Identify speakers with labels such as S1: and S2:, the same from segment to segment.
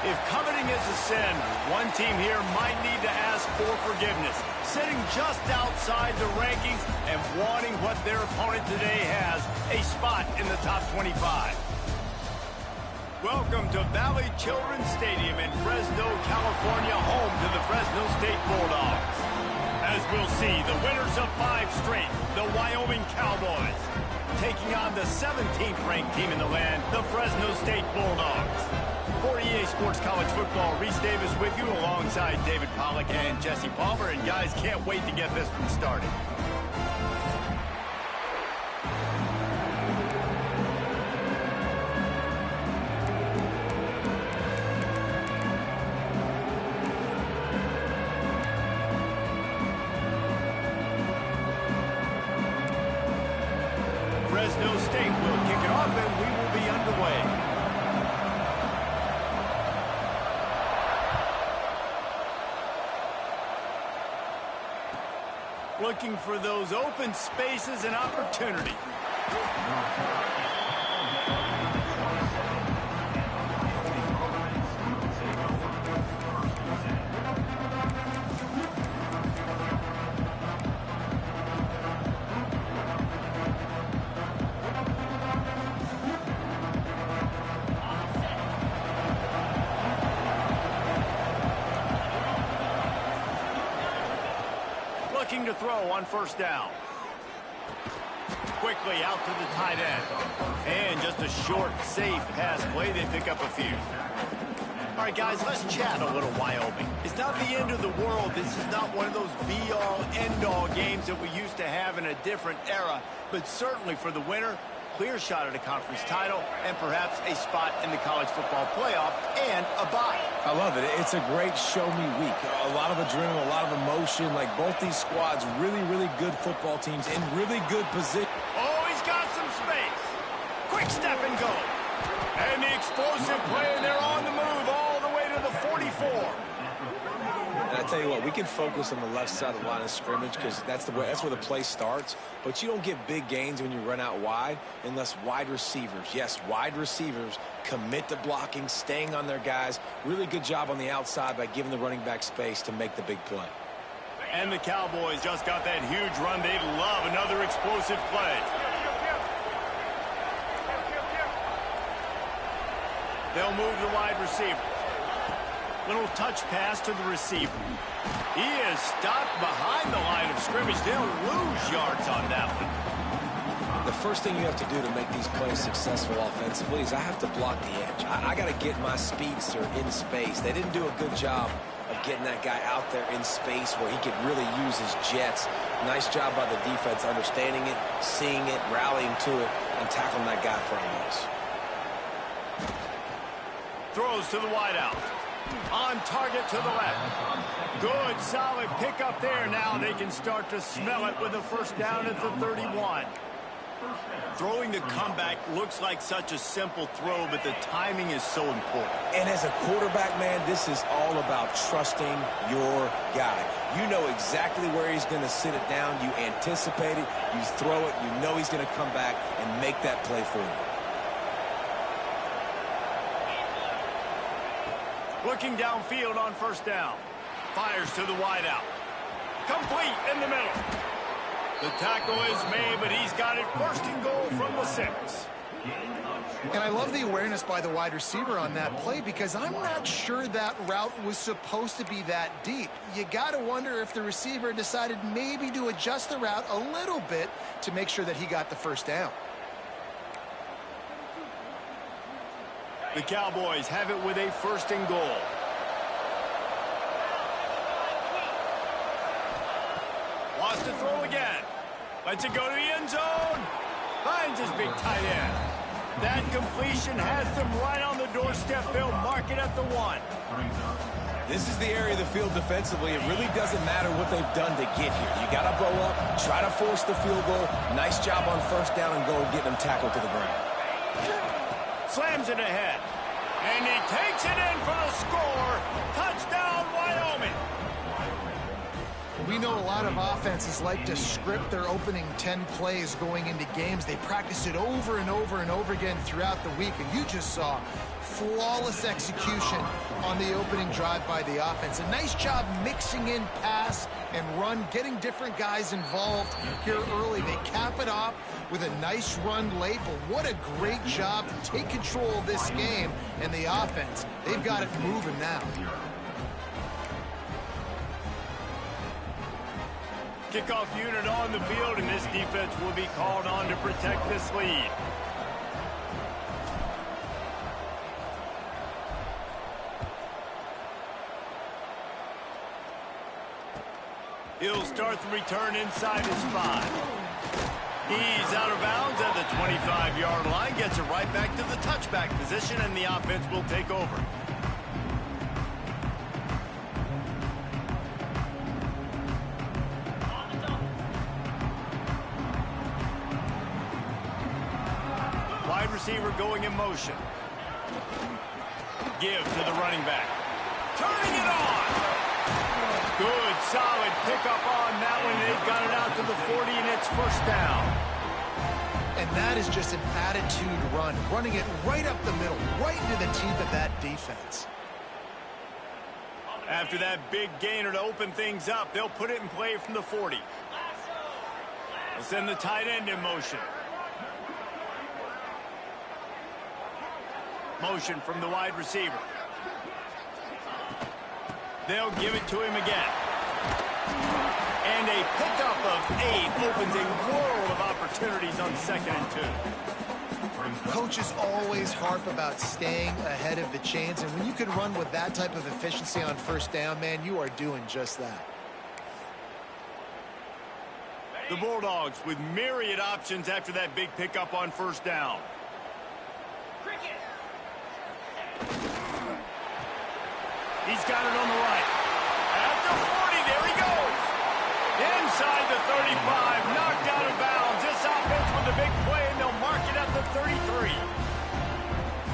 S1: If coveting is a sin, one team here might need to ask for forgiveness, sitting just outside the rankings and wanting what their opponent today has, a spot in the top 25. Welcome to Valley Children's Stadium in Fresno, California, home to the Fresno State Bulldogs. As we'll see, the winners of 5 straight, the Wyoming Cowboys, taking on the 17th ranked team in the land, the Fresno State Bulldogs. For EA Sports College Football, Reese Davis with you alongside David Pollack and Jesse Palmer. And guys, can't wait to get this one started. Fresno State will kick it off and we will be underway. Looking for those open spaces and opportunity. Looking to throw on first down. Quickly out to the tight end. And just a short, safe pass play. They pick up a few. All right, guys, let's chat a little Wyoming. It's not the end of the world. This is not one of those be-all, end-all games that we used to have in a different era. But certainly for the winner, clear shot at a conference title and perhaps a spot in the college football playoff and a bye.
S2: I love it. It's a great show-me week. A lot of adrenaline, a lot of emotion. Like both these squads, really, really good football teams in really good position.
S1: Oh, he's got some space. Quick step and go. And the explosive play, and they're on the move all the way to the 44.
S2: And I tell you what, we can focus on the left side of the line of scrimmage because that's where the play starts. But you don't get big gains when you run out wide unless wide receivers, yes, wide receivers, commit to blocking, staying on their guys. Really good job on the outside by giving the running back space to make the big play.
S1: And the Cowboys just got that huge run. They love another explosive play. They'll move the wide receiver. Little touch pass to the receiver. He is stopped behind the line of scrimmage. They'll lose yards on that one.
S2: The first thing you have to do to make these plays successful offensively is I have to block the edge. I got to get my speedster in space. They didn't do a good job of getting that guy out there in space where he could really use his jets. Nice job by the defense understanding it, seeing it, rallying to it, and tackling that guy for a loss.
S1: Throws to the wideout. On target to the left. Good, solid pickup there. Now they can start to smell it with a first down at the 31. Throwing the comeback looks like such a simple throw, but the timing is so important.
S2: And as a quarterback, man, this is all about trusting your guy. You know exactly where he's going to sit it down. You anticipate it. You throw it. You know he's going to come back and make that play for you.
S1: Looking downfield on first down. Fires to the wideout. Complete in the middle. The tackle is made, but he's got it first and goal from the 6.
S3: And I love the awareness by the wide receiver on that play because I'm not sure that route was supposed to be that deep. You got to wonder if the receiver decided maybe to adjust the route a little bit to make sure that he got the first down.
S1: The Cowboys have it with a first and goal. Wants to throw again. Lets it go to the end zone. Finds his big tight end. That completion has them right on the doorstep. They'll mark it at the 1.
S2: This is the area of the field defensively. It really doesn't matter what they've done to get here. You got to blow up, try to force the field goal. Nice job on first down and goal, getting them tackled to the ground.
S1: Slams it ahead. And he takes it in for the score. Touchdown, Wyoming.
S3: we know a lot of offenses like to script their opening 10 plays going into games. They practice it over and over and over again throughout the week, and you just saw flawless execution on the opening drive by the offense. A nice job mixing in pass and run, getting different guys involved here early. They cap it off with a nice run late, but what a great job to take control of this game. And the offense, they've got it moving now.
S1: Kickoff unit on the field, and this defense will be called on to protect this lead. He'll start the return inside his 5. He's out of bounds at the 25-yard line, gets it right back to the touchback position, and the offense will take over. Wide receiver going in motion. Give to the running back. Turning it on! Good, solid pickup on that one. They've got it out to the 40, and it's first down.
S3: And that is just an attitude run, running it right up the middle, right into the teeth of that defense.
S1: After that big gainer to open things up, they'll put it in play from the 40. They'll send the tight end in motion. Motion from the wide receiver. They'll give it to him again. And a pickup of 8 opens a world of opportunities on 2nd and 2.
S3: Coaches always harp about staying ahead of the chains, and when you can run with that type of efficiency on first down, man, you are doing just that.
S1: The Bulldogs with myriad options after that big pickup on first down. He's got it on the right. At the 40, there he goes. Inside the 35, knocked out of bounds. This offense with the big play, and they'll mark it at the 33.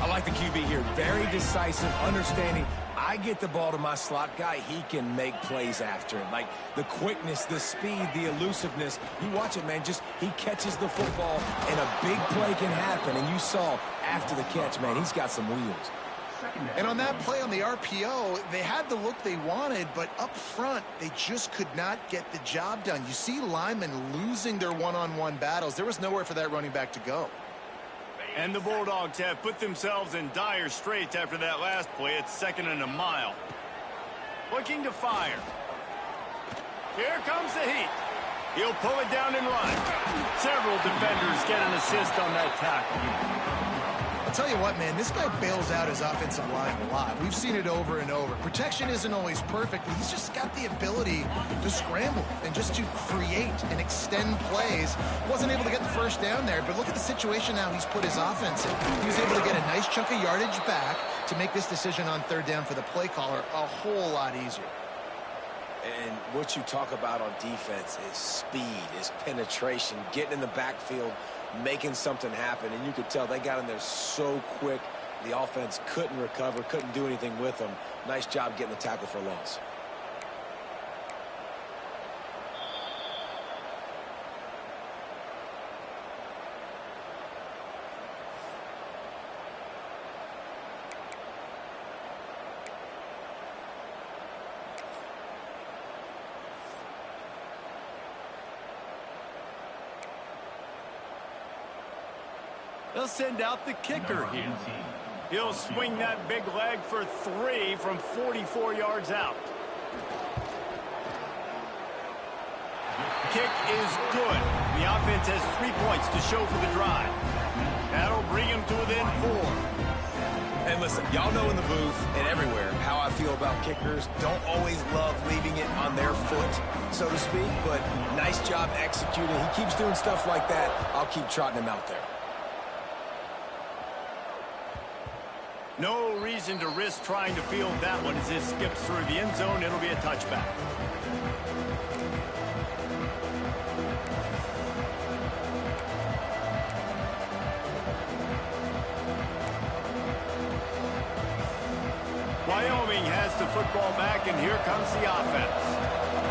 S2: I like the QB here. Very decisive, understanding. I get the ball to my slot guy, he can make plays after it. Like the quickness, the speed, the elusiveness. You watch it, man. Just he catches the football, and a big play can happen. And you saw after the catch, man, he's got some wheels.
S3: And on that play on the RPO, they had the look they wanted, but up front, they just could not get the job done. You see linemen losing their one-on-one battles. There was nowhere for that running back to go.
S1: And the Bulldogs have put themselves in dire straits after that last play. It's 2nd and a mile. Looking to fire. Here comes the heat. He'll pull it down and run. Several defenders get an assist on that tackle.
S3: I'll tell you what, man, this guy bails out his offensive line a lot. We've seen it over and over. Protection isn't always perfect, but he's just got the ability to scramble and just to create and extend plays. Wasn't able to get the first down there, but look at the situation now he's put his offense in. He was able to get a nice chunk of yardage back to make this decision on 3rd down for the play caller a whole lot easier.
S2: And what you talk about on defense is speed, is penetration, getting in the backfield, making something happen. And you could tell they got in there so quick. The offense couldn't recover, couldn't do anything with them. Nice job getting the tackle for loss.
S1: They'll send out the kicker here. He'll swing that big leg for 3 from 44 yards out. Kick is good. The offense has 3 points to show for the drive. That'll bring him to within 4.
S2: And listen, y'all know in the booth and everywhere how I feel about kickers. Don't always love leaving it on their foot, so to speak, but nice job executing. He keeps doing stuff like that. I'll keep trotting him out there.
S1: No reason to risk trying to field that one as it skips through the end zone. It'll be a touchback. Wyoming has the football back, and here comes the offense.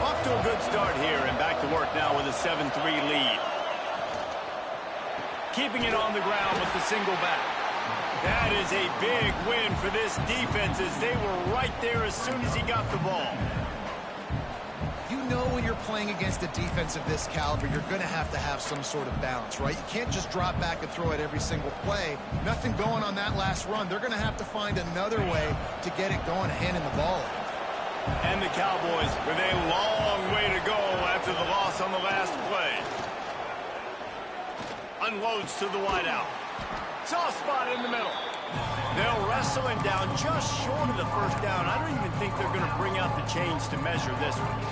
S1: Off to to a good start here and back to work now with a 7-3 lead. Keeping it on the ground with the single back. That is a big win for this defense as they were right there as soon as he got the ball.
S3: You know when you're playing against a defense of this caliber, you're going to have some sort of balance, right? You can't just drop back and throw it every single play. Nothing going on that last run. They're going to have to find another way to get it going, handing the ball off.
S1: And the Cowboys with a long way to go after the loss on the last play. Unloads to the wideout. Soft spot in the middle. They'll wrestle him down just short of the first down. I don't even think they're going to bring out the chains to measure this one.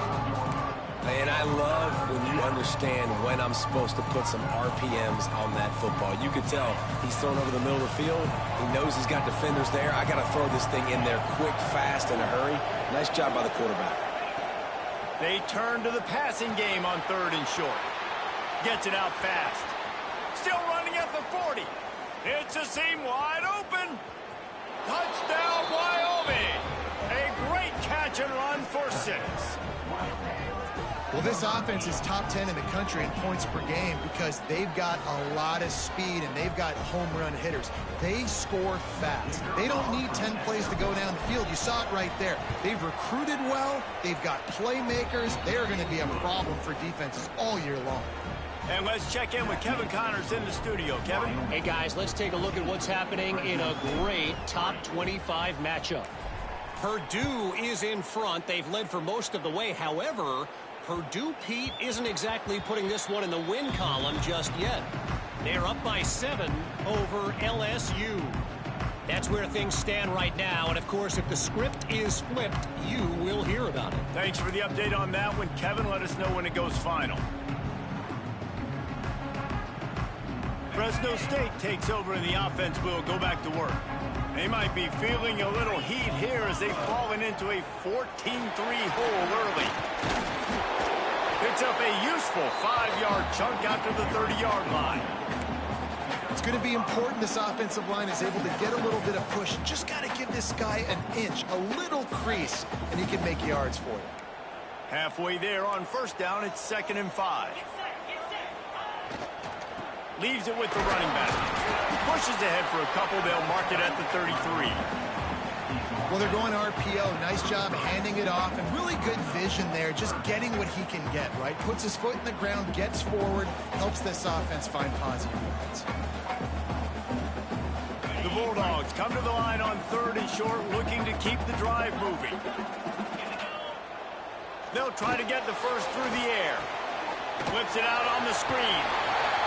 S2: And I love when you understand when I'm supposed to put some RPMs on that football. You could tell he's thrown over the middle of the field. He knows he's got defenders there. I got to throw this thing in there quick, fast, in a hurry. Nice job by the quarterback.
S1: They turn to the passing game on 3rd and short. Gets it out fast. Still running at the 40. It's a seam wide open. Touchdown, Wyoming. A great catch and run for 6.
S3: Well, this offense is top 10 in the country in points per game because they've got a lot of speed and they've got home run hitters. They score fast. They don't need 10 plays to go down the field. You saw it right there. They've recruited well. They've got playmakers. They are going to be a problem for defenses all year long.
S1: And let's check in with Kevin Connors in the studio. Kevin?
S4: Hey, guys, let's take a look at what's happening in a great top 25 matchup. Purdue is in front. They've led for most of the way. However, Purdue, Pete, isn't exactly putting this one in the win column just yet. They're up by 7 over LSU. That's where things stand right now. And, of course, if the script is flipped, you will hear about it.
S1: Thanks for the update on that one, Kevin. Let us know when it goes final. Fresno State takes over and the offense will go back to work. They might be feeling a little heat here as they've fallen into a 14-3 hole early. Picks up a useful 5-yard chunk after the 30-yard line.
S3: It's going to be important this offensive line is able to get a little bit of push. Just got to give this guy an inch, a little crease, and he can make yards for you.
S1: Halfway there on 1st down, it's 2nd and 5. Leaves it with the running back. Pushes ahead for a couple. They'll mark it at the 33.
S3: Well, they're going RPO. Nice job handing it off, and really good vision there, just getting what he can get, right? Puts his foot in the ground, gets forward, helps this offense find positive yards.
S1: The Bulldogs come to the line on 3rd and short, looking to keep the drive moving. They'll try to get the first through the air. Flips it out on the screen.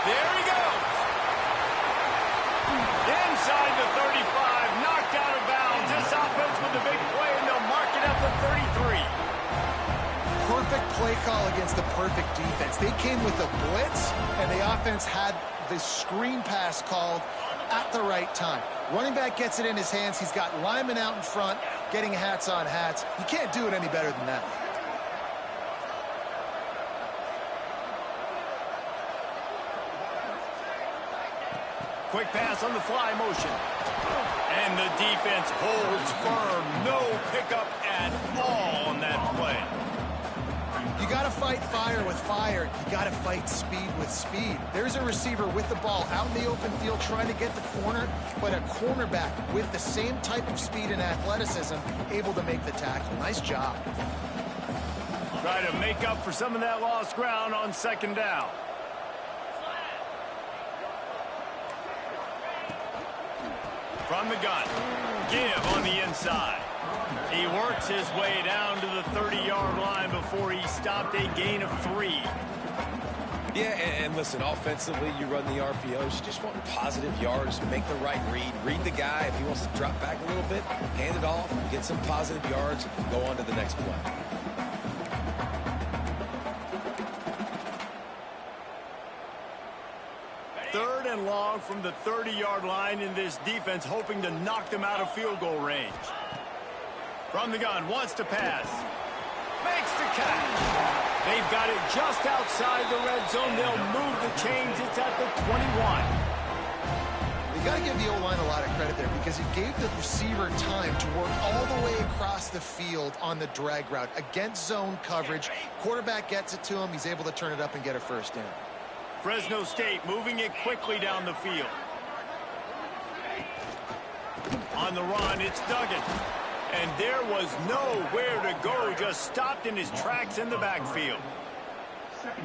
S1: There he goes. Inside the 35, knocked out of bounds. This offense with the big play, and they'll mark it at the 33.
S3: Perfect play call against the perfect defense. They came with a blitz, and the offense had the screen pass called at the right time. Running back gets it in his hands. He's got linemen out in front, getting hats on hats. You can't do it any better than that.
S1: Quick pass on the fly motion. And the defense holds firm. No pickup at all on that play.
S3: You got to fight fire with fire. You got to fight speed with speed. There's a receiver with the ball out in the open field trying to get the corner, but a cornerback with the same type of speed and athleticism able to make the tackle. Nice job.
S1: Try to make up for some of that lost ground on 2nd down. From the gun, give on the inside. He works his way down to the 30-yard line before he stopped, a gain of 3.
S2: Yeah, and listen, offensively, you run the RPOs. You just want positive yards, make the right read the guy. If he wants to drop back a little bit, hand it off, get some positive yards, go on to the next play.
S1: Third and long from the 30-yard line in this defense, hoping to knock them out of field goal range. From the gun, wants to pass. Makes the catch. They've got it just outside the red zone. They'll move the chains. It's at the 21.
S3: You got to give the O-line a lot of credit there because he gave the receiver time to work all the way across the field on the drag route against zone coverage. Quarterback gets it to him. He's able to turn it up and get a first down.
S1: Fresno State moving it quickly down the field. On the run, it's Duggan. And there was nowhere to go, just stopped in his tracks in the backfield.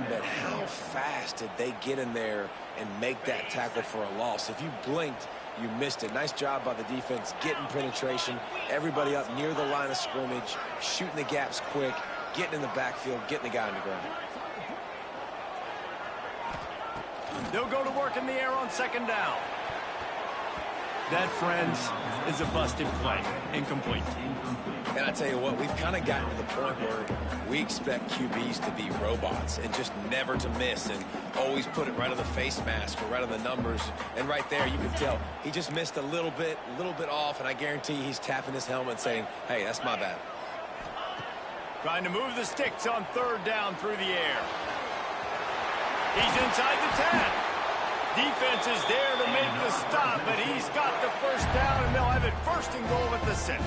S2: But how fast did they get in there and make that tackle for a loss? If you blinked, you missed it. Nice job by the defense getting penetration. Everybody up near the line of scrimmage, shooting the gaps quick, getting in the backfield, getting the guy on the ground.
S1: They'll go to work in the air on second down. That, friends, is a busted play. Incomplete.
S2: And I tell you what, we've kind of gotten to the point where we expect QBs to be robots and just never to miss and always put it right on the face mask or right on the numbers. And right there, you can tell he just missed a little bit off, and I guarantee he's tapping his helmet saying, hey, that's my bad.
S1: Trying to move the sticks on third down through the air. He's inside the 10. Defense is there to make the stop, but he's got the first down, and they'll have it first and goal at the 6.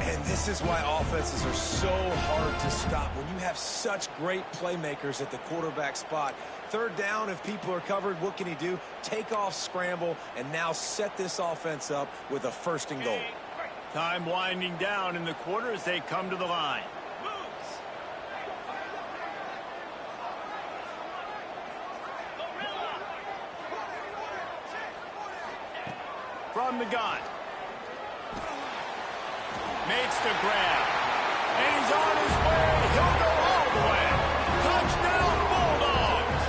S2: And this is why offenses are so hard to stop. When you have such great playmakers at the quarterback spot, third down, if people are covered, what can he do? Take off, scramble, and now set this offense up with a first and goal.
S1: Time winding down in the quarter as they come to the line. From the gun. Makes the grab. And he's on his way. He'll go all the way. Touchdown, Bulldogs.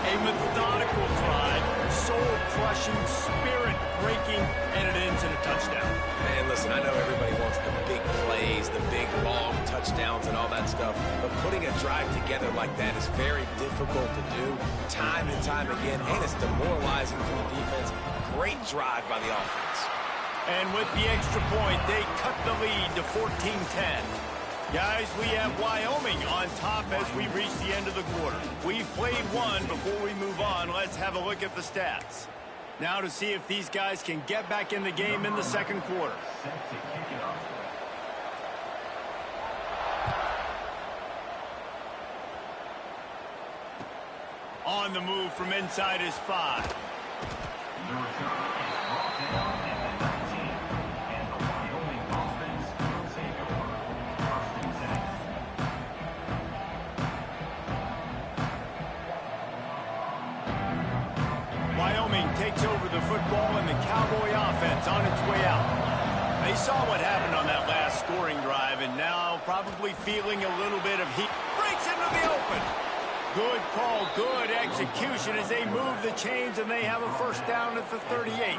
S1: A methodical drive. Soul-crushing, spirit-breaking, and it ends in a touchdown.
S2: Man, listen, I know everybody wants the big plays, the big, long touchdowns and all that stuff, but putting a drive together like that is very difficult to do time and time again, and it's demoralizing for the defense. Great drive by the offense.
S1: And with the extra point, they cut the lead to 14-10. Guys, we have Wyoming on top as we reach the end of the quarter. We've played one. Before we move on, let's have a look at the stats. Now to see if these guys can get back in the game in the second quarter. On the move from inside his 5. Wyoming takes over the football and the Cowboy offense on its way out. They saw what happened on that last scoring drive and now probably feeling a little bit of heat. Breaks into the open. Good call, good execution as they move the chains and they have a first down at the 38.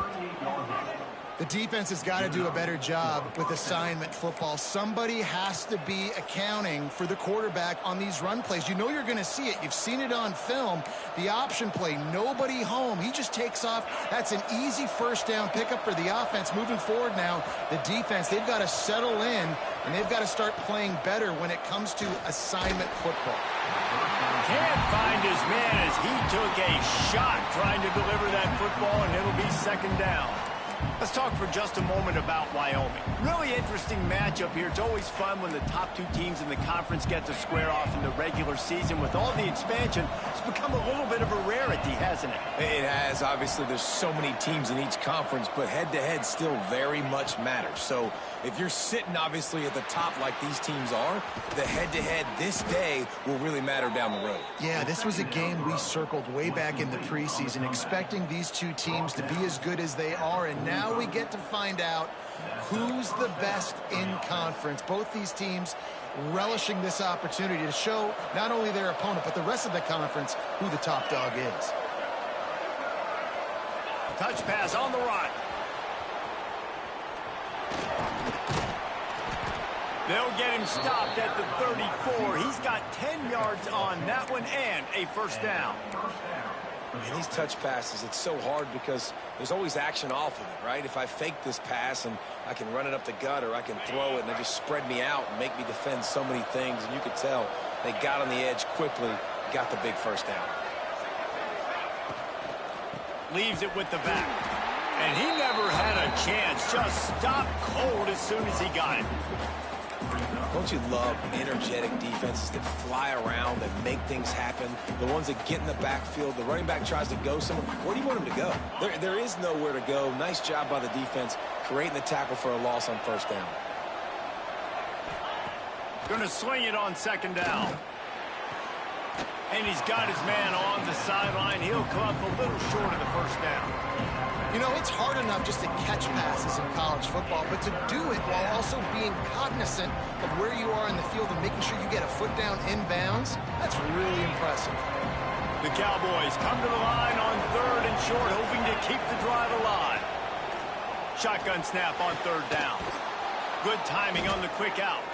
S3: The defense has got to do a better job with assignment football. Somebody has to be accounting for the quarterback on these run plays. You know you're going to see it. You've seen it on film. The option play, nobody home. He just takes off. That's an easy first down pickup for the offense. Moving forward now, the defense, they've got to settle in, and they've got to start playing better when it comes to assignment football.
S1: Can't find his man as he took a shot trying to deliver that football, and it'll be second down. Let's talk for just a moment about Wyoming. Really interesting matchup here. It's always fun when the top two teams in the conference get to square off in the regular season. With all the expansion, it's become a little bit of a rarity, hasn't it?
S2: It has. Obviously, there's so many teams in each conference, but head-to-head still very much matters. So if you're sitting, obviously, at the top like these teams are, the head-to-head this day will really matter down the road.
S3: Yeah, this was a game we circled way back in the preseason, expecting these two teams to be as good as they are, and now we get to find out who's the best in conference. Both these teams relishing this opportunity to show not only their opponent, but the rest of the conference who the top dog is.
S1: Touch pass on the run. They'll get him stopped at the 34. He's got 10 yards on that one and a first down.
S2: And these touch passes, it's so hard because there's always action off of it, right? If I fake this pass and I can run it up the gut or I can throw it and they just spread me out and make me defend so many things, and you could tell they got on the edge quickly, got the big first down.
S1: Leaves it with the back. And he never had a chance. Just stopped cold as soon as he got it.
S2: Don't you love energetic defenses that fly around, that make things happen? The ones that get in the backfield. The running back tries to go somewhere. Where do you want him to go? There is nowhere to go. Nice job by the defense creating the tackle for a loss on first down.
S1: Going to swing it on second down. And he's got his man on the sideline. He'll come up a little short of the first down.
S3: You know, it's hard enough just to catch passes in college football, but to do it while also being cognizant of where you are in the field and making sure you get a foot down inbounds, that's really impressive.
S1: The Cowboys come to the line on third and short, hoping to keep the drive alive. Shotgun snap on third down. Good timing on the quick out.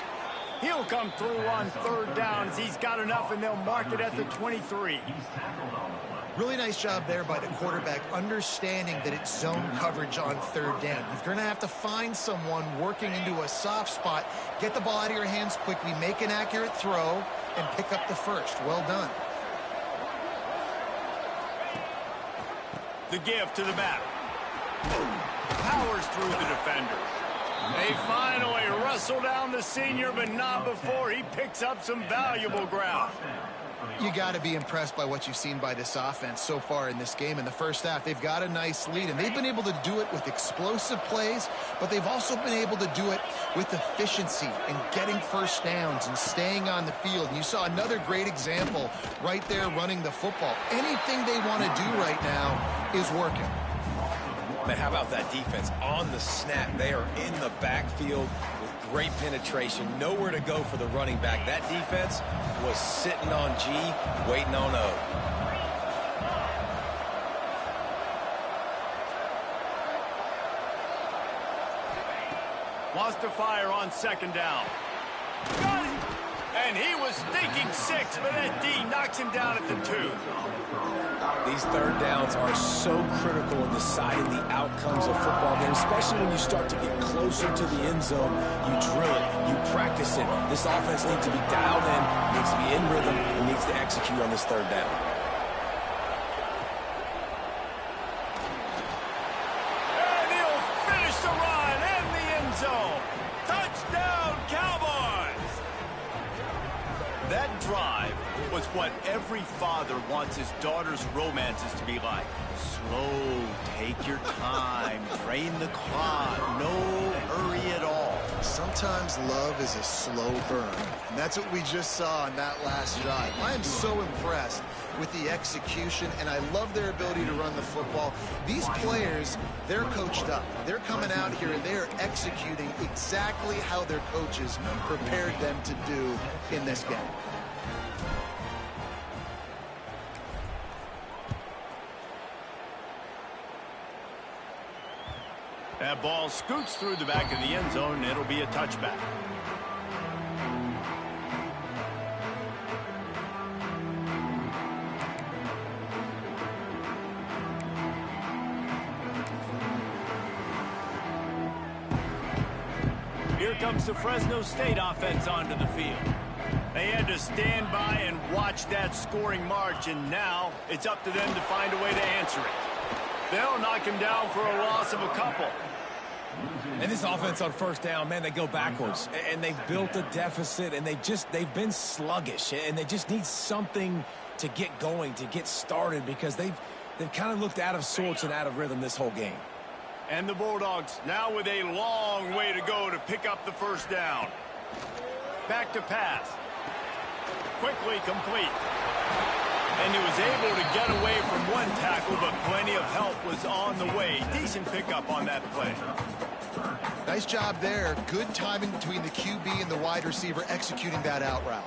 S1: He'll come through on third down as he's got enough, and they'll mark it at the 23.
S3: Really nice job there by the quarterback, understanding that it's zone coverage on third down. You're going to have to find someone working into a soft spot, get the ball out of your hands quickly, make an accurate throw, and pick up the first. Well done.
S1: The give to the back. Powers through the defender. They finally wrestle down the senior, but not before he picks up some valuable ground.
S3: You got to be impressed by what you've seen by this offense so far in this game. In the first half, they've got a nice lead, and they've been able to do it with explosive plays, but they've also been able to do it with efficiency and getting first downs and staying on the field. And you saw another great example right there running the football. Anything they want to do right now is working.
S2: Man, how about that defense on the snap? They are in the backfield with great penetration. Nowhere to go for the running back. That defense was sitting on G, waiting on O.
S1: Wants to fire on second down. Got it! And he was thinking 6, but that D knocks him down at the 2.
S2: These third downs are so critical in deciding the outcomes of football games, especially when you start to get closer to the end zone. You drill it, you practice it. This offense needs to be dialed in, needs to be in rhythm, and needs to execute on this third down.
S1: And he'll finish the run in the end zone. Touchdown, Cowboys! That drive was what every father wants his daughter's romances to be like. Slow, take your time, drain the clock, no hurry at all.
S3: Sometimes love is a slow burn, and that's what we just saw on that last drive. I am so impressed with the execution, and I love their ability to run the football. These players, they're coached up. They're coming out here, and they're executing exactly how their coaches prepared them to do in this game.
S1: That ball scoots through the back of the end zone, and it'll be a touchback. Here comes the Fresno State offense onto the field. They had to stand by and watch that scoring march, and now it's up to them to find a way to answer it. They'll knock him down for a loss of a couple.
S2: And this offense on first down, man, they go backwards. And they've built a deficit, and they've been sluggish. And they just need something to get going, to get started, because they've kind of looked out of sorts and out of rhythm this whole game.
S1: And the Bulldogs now with a long way to go to pick up the first down. Back to pass. Quickly complete. And he was able to get away from one tackle, but plenty of help was on the way. Decent pickup on that play.
S3: Nice job there. Good timing between the QB and the wide receiver executing that out route.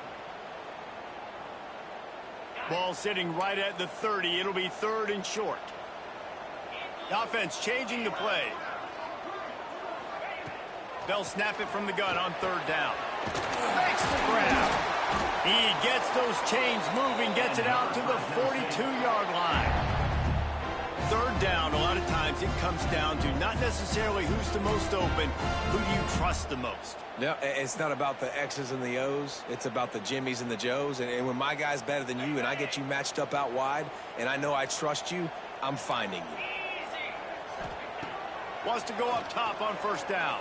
S1: Ball sitting right at the 30. It'll be third and short. The offense changing the play. They'll snap it from the gun on third down. Makes the grab. He gets those chains moving, gets it out to the 42-yard line. Third down, a lot of times it comes down to not necessarily who's the most open, who do you trust the most.
S2: Yeah, it's not about the X's and the O's. It's about the Jimmys and the Joes. And when my guy's better than you and I get you matched up out wide and I know I trust you, I'm finding you.
S1: Wants to go up top on first down.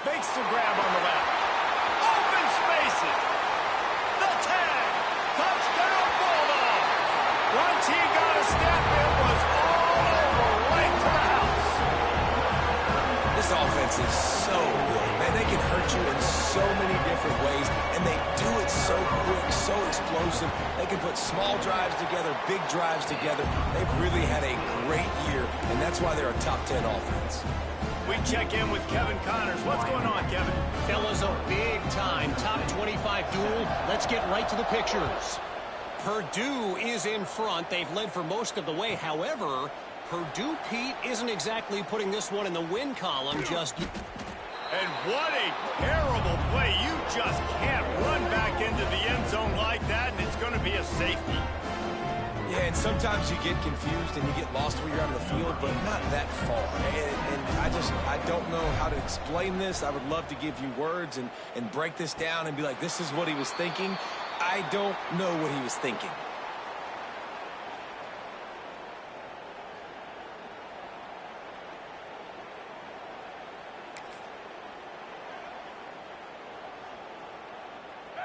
S1: Makes the grab on the left. Open spaces. The tag. Touchdown Bulldog. Once he got a step, it was all over right to the house.
S2: This offense is so good, man. They can hurt you in so many different ways, and they do it so quick, so explosive. They can put small drives together, big drives together. They've really had a great year, and that's why they're a top 10 offense.
S1: We check in with Kevin Connors. What's going on, Kevin?
S4: Fellas, a big-time top 25 duel. Let's get right to the pictures. Purdue is in front. They've led for most of the way. However, Purdue, Pete, isn't exactly putting this one in the win column just...
S1: And what a terrible play. You just can't run back into the end zone like that, and it's going to be a safety.
S2: Yeah, and sometimes you get confused and you get lost where you're out of the field, but not that far. And I don't know how to explain this. I would love to give you words and break this down and be like, this is what he was thinking. I don't know what he was thinking.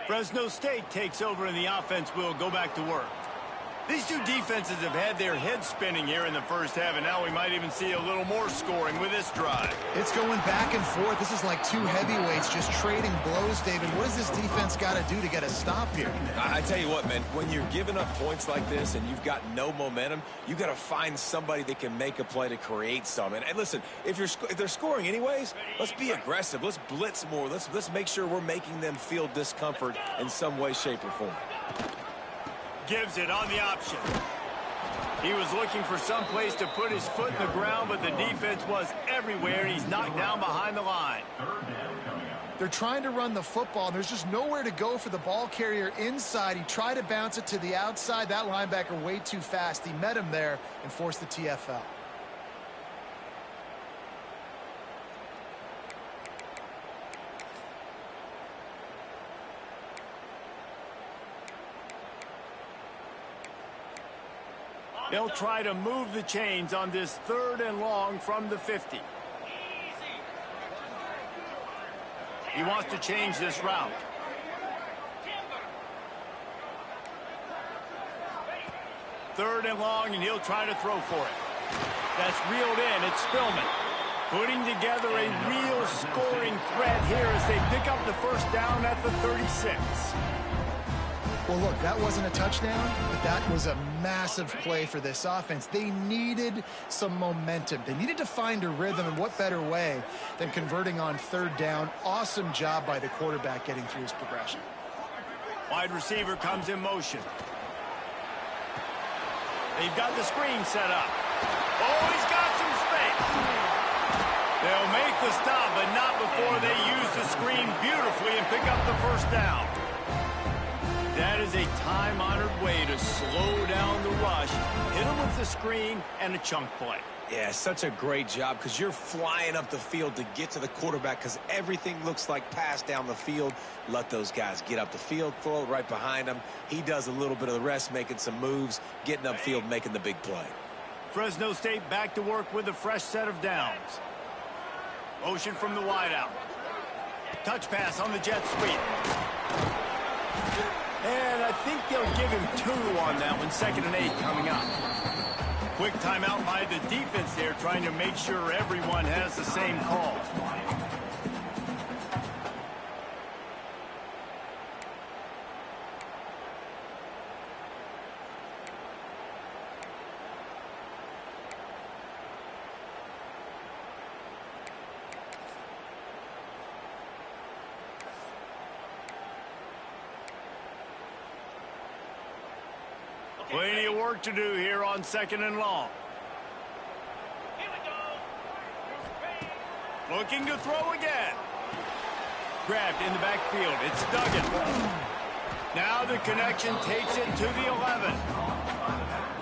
S1: Fresno State takes over in the offense. We'll go back to work. These two defenses have had their heads spinning here in the first half, and now we might even see a little more scoring with this drive.
S3: It's going back and forth. This is like two heavyweights just trading blows, David. What does this defense got to do to get a stop here?
S2: I tell you what, man, when you're giving up points like this and you've got no momentum, you got to find somebody that can make a play to create some. And listen, if they're scoring anyways, let's be aggressive. Let's blitz more. Let's make sure we're making them feel discomfort in some way, shape, or form.
S1: Gives it on the option. He was looking for some place to put his foot in the ground, but the defense was everywhere, and he's knocked down behind the line.
S3: They're trying to run the football, and there's just nowhere to go for the ball carrier inside. He tried to bounce it to the outside. That linebacker way too fast. He met him there and forced the TFL.
S1: They'll try to move the chains on this 3rd and long from the 50. He wants to change this route. Third and long, and he'll try to throw for it. That's reeled in. It's Spillman. Putting together a real scoring threat here as they pick up the first down at the 36.
S3: Well, look, that wasn't a touchdown, but that was a massive play for this offense. They needed some momentum. They needed to find a rhythm, and what better way than converting on 3rd down. Awesome job by the quarterback getting through his progression.
S1: Wide receiver comes in motion. They've got the screen set up. Oh, he's got some space. They'll make the stop, but not before they use the screen beautifully and pick up the first down. That is a time-honored way to slow down the rush, hit him with the screen, and a chunk play.
S2: Yeah, such a great job because you're flying up the field to get to the quarterback because everything looks like pass down the field. Let those guys get up the field, throw it right behind him. He does a little bit of the rest, making some moves, getting upfield, making the big play.
S1: Fresno State back to work with a fresh set of downs. Motion from the wideout. Touch pass on the jet sweep. And I think they'll give him 2 on that one. 2nd and 8 coming up. Quick timeout by the defense there, trying to make sure everyone has the same call. Plenty of work to do here on 2nd and long. Looking to throw again. Grabbed in the backfield. It's Duggan. Now the connection takes it to the 11.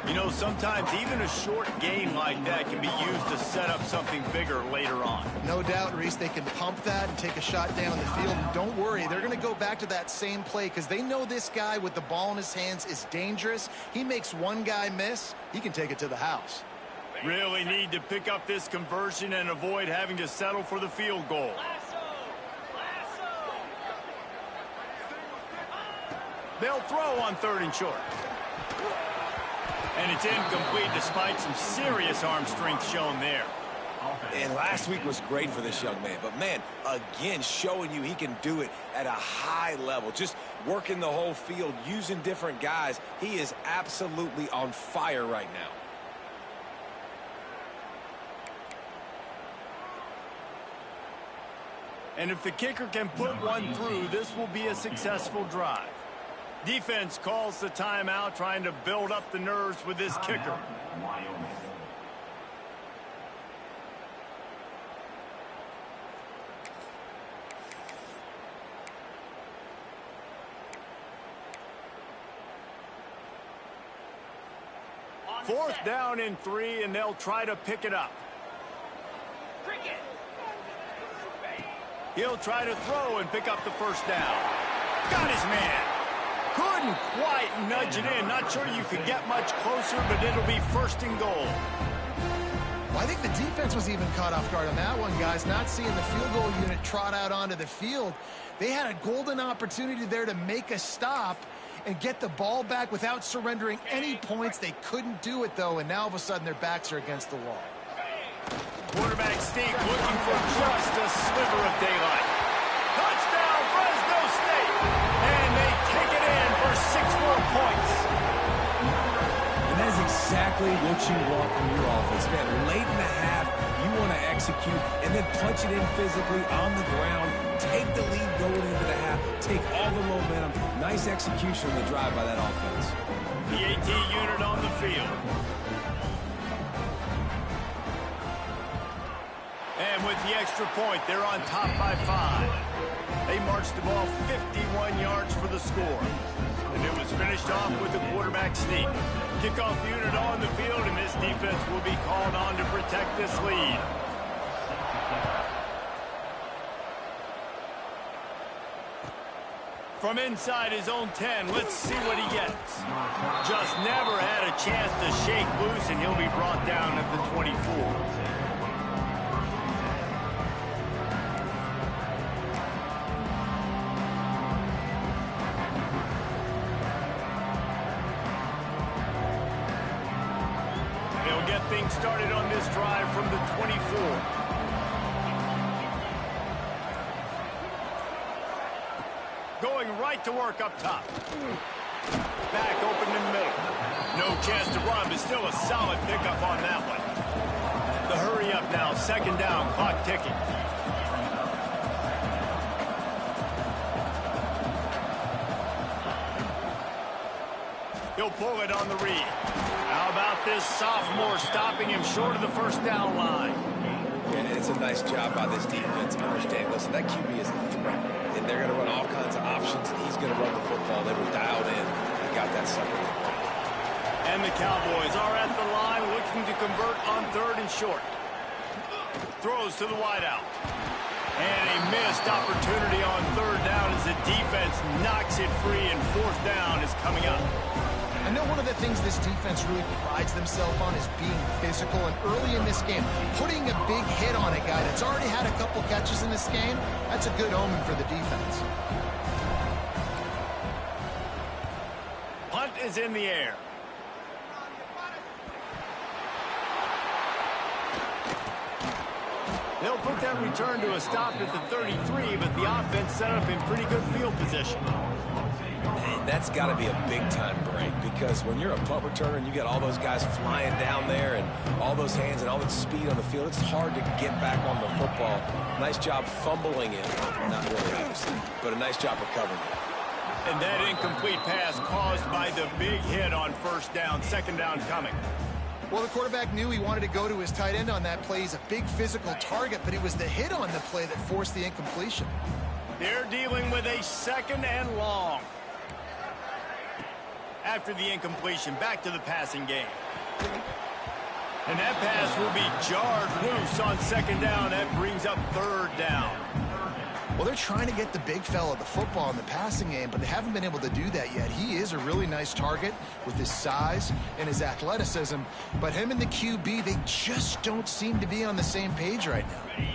S1: You know, sometimes even a short gain like that can be used to set up something bigger later on.
S3: No doubt, Reese, they can pump that and take a shot down the field. And don't worry, they're going to go back to that same play because they know this guy with the ball in his hands is dangerous. He makes one guy miss, he can take it to the house.
S1: Really need to pick up this conversion and avoid having to settle for the field goal. They'll throw on 3rd and short. And it's incomplete despite some serious arm strength shown there.
S2: And last week was great for this young man. But, man, again, showing you he can do it at a high level. Just working the whole field, using different guys. He is absolutely on fire right now.
S1: And if the kicker can put one through, this will be a successful drive. Defense calls the timeout, trying to build up the nerves with this kicker. Fourth down and 3, and they'll try to pick it up. He'll try to throw and pick up the first down. Got his man. Couldn't quite nudge it in. Not sure you could get much closer, but it'll be 1st and goal.
S3: Well, I think the defense was even caught off guard on that one, guys. Not seeing the field goal unit trot out onto the field. They had a golden opportunity there to make a stop and get the ball back without surrendering any points. They couldn't do it, though, and now all of a sudden their backs are against the wall.
S1: Quarterback sneak looking for just a sliver of daylight. Touchdown, Fresno State! And they take it in for 6 more points.
S2: And that is exactly what you want from your offense, man. Late in the half, you want to execute and then punch it in physically on the ground. Take the lead going into the half. Take all the momentum. Nice execution on the drive by that offense.
S1: The AT unit on the field. And with the extra point, they're on top by 5. They marched the ball 51 yards for the score. And it was finished off with the quarterback sneak. Kickoff unit on the field, and this defense will be called on to protect this lead. From inside his own 10, let's see what he gets. Just never had a chance to shake loose, and he'll be brought down at the 24. Things started on this drive from the 24. Going right to work up top. Back open in the middle. No chance to run, but still a solid pickup on that one. The hurry up now, 2nd down, clock ticking. He'll pull it on the read. How about this sophomore stopping him short of the 1st down line?
S2: Yeah, it's a nice job by this defense. Understand, listen, that QB is a threat. And they're going to run all kinds of options, and he's going to run the football. They were dialed in and got that sucker.
S1: And the Cowboys are at the line looking to convert on 3rd and short. Throws to the wideout. And a missed opportunity on 3rd down as the defense knocks it free, and 4th down is coming up.
S3: I know one of the things this defense really prides themselves on is being physical, and early in this game, putting a big hit on a guy that's already had a couple catches in this game, that's a good omen for the defense.
S1: Punt is in the air. They'll put that return to a stop at the 33, but the offense set up in pretty good field position.
S2: And that's got to be a big-time break, because when you're a punt returner and you got all those guys flying down there and all those hands and all that speed on the field, it's hard to get back on the football. Nice job fumbling it. Not really, obviously, but a nice job recovering it.
S1: And that incomplete pass caused by the big hit on 1st down, 2nd down coming.
S3: Well, the quarterback knew he wanted to go to his tight end on that play. He's a big physical target, but it was the hit on the play that forced the incompletion.
S1: They're dealing with a 2nd and long. After the incompletion, back to the passing game. And that pass will be jarred loose on second down. That brings up third down.
S3: Well, they're trying to get the big fella the football in the passing game, but they haven't been able to do that yet. He is a really nice target with his size and his athleticism, but him and the QB, they just don't seem to be on the same page right now.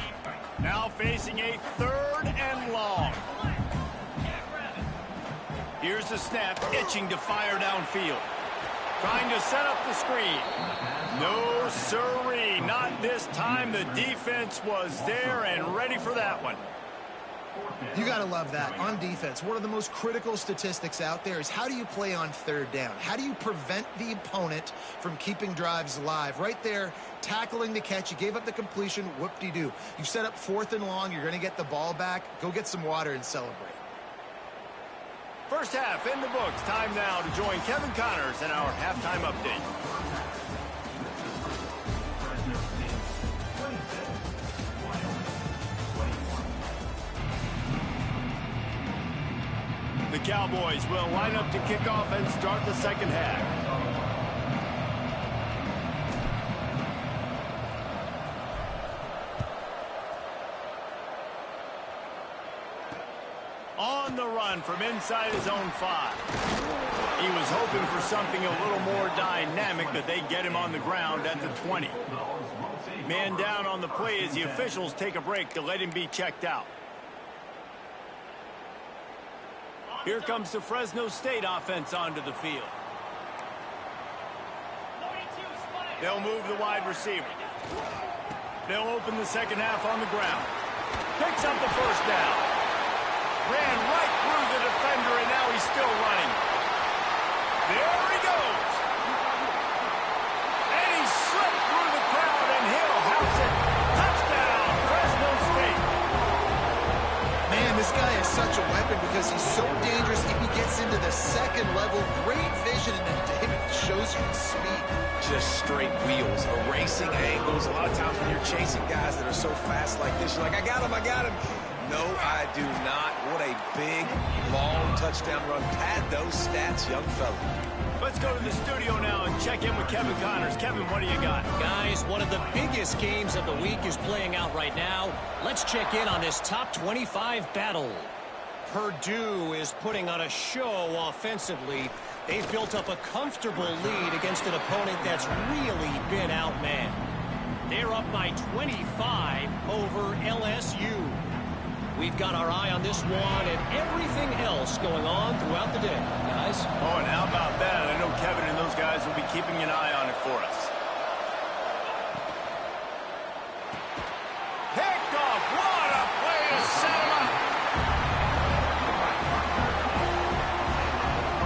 S1: Now facing a third and long. Here's the snap, itching to fire downfield. Trying to set up the screen. No, sirree, not this time. The defense was there and ready for that one.
S3: You got to love that. On defense, one of the most critical statistics out there is how do you play on third down? How do you prevent the opponent from keeping drives alive? Right there, tackling the catch. You gave up the completion. Whoop-de-doo. You've set up fourth and long. You're going to get the ball back. Go get some water and celebrate.
S1: First half in the books. Time now to join Kevin Connors in our halftime update. The Cowboys will line up to kick off and start the second half. On the run from inside his own 5. He was hoping for something a little more dynamic, but they get him on the ground at the 20. Man down on the play as the officials take a break to let him be checked out. Here comes the Fresno State offense onto the field. They'll move the wide receiver. They'll open the second half on the ground. Picks up the first down. Ran right through the defender, and now he's still running. There he goes. And he slipped through the crowd, and he'll house it. Touchdown, Fresno State.
S3: Man, this guy is such a weapon because he's so dangerous if he gets into the second level. Great vision, and then David shows you the speed.
S2: Just straight wheels, erasing angles. A lot of times when you're chasing guys that are so fast like this, you're like, I got him, I got him. No, I do not. What a big, long touchdown run. Pad those stats, young fella.
S1: Let's go to the studio now and check in with Kevin Connors. Kevin, what do you got?
S4: Guys, one of the biggest games of the week is playing out right now. Let's check in on this top 25 battle. Purdue is putting on a show offensively. They've built up a comfortable lead against an opponent that's really been outmanned. They're up by 25 over LSU. We've got our eye on this one and everything else going on throughout the day, guys.
S1: Oh, and how about that? I know Kevin and those guys will be keeping an eye on it for us. Picked off. What a play to set him up.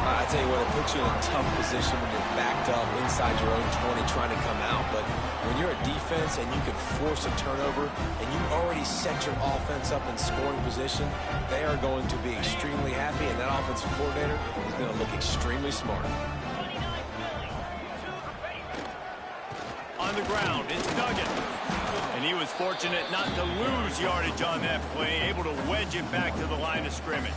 S2: I tell you what, it puts you in a tough position when you're backed up inside your own 20 trying to come out. But when you're a defense and you can force a turnover and you already set your offense up in scoring position, they are going to be extremely happy, and that offensive coordinator is going to look extremely smart.
S1: On the ground, it's Duggan. And he was fortunate not to lose yardage on that play, able to wedge it back to the line of scrimmage.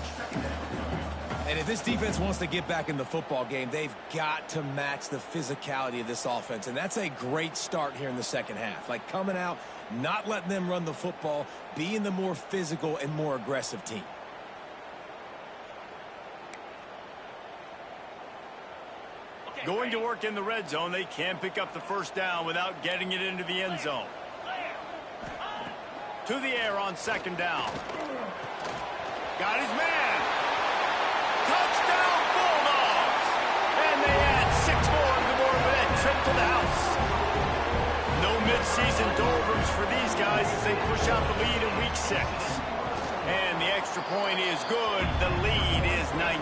S2: And if this defense wants to get back in the football game, they've got to match the physicality of this offense. And that's a great start here in the second half. Like coming out, not letting them run the football, being the more physical and more aggressive team.
S1: Going to work in the red zone, they can pick up the first down without getting it into the end zone. To the air on second down. Got his man. Touchdown Bulldogs! And they add 6 more to the board with that trip to the house. No midseason doldrums for these guys as they push out the lead in week 6. And the extra point is good. The lead is 19.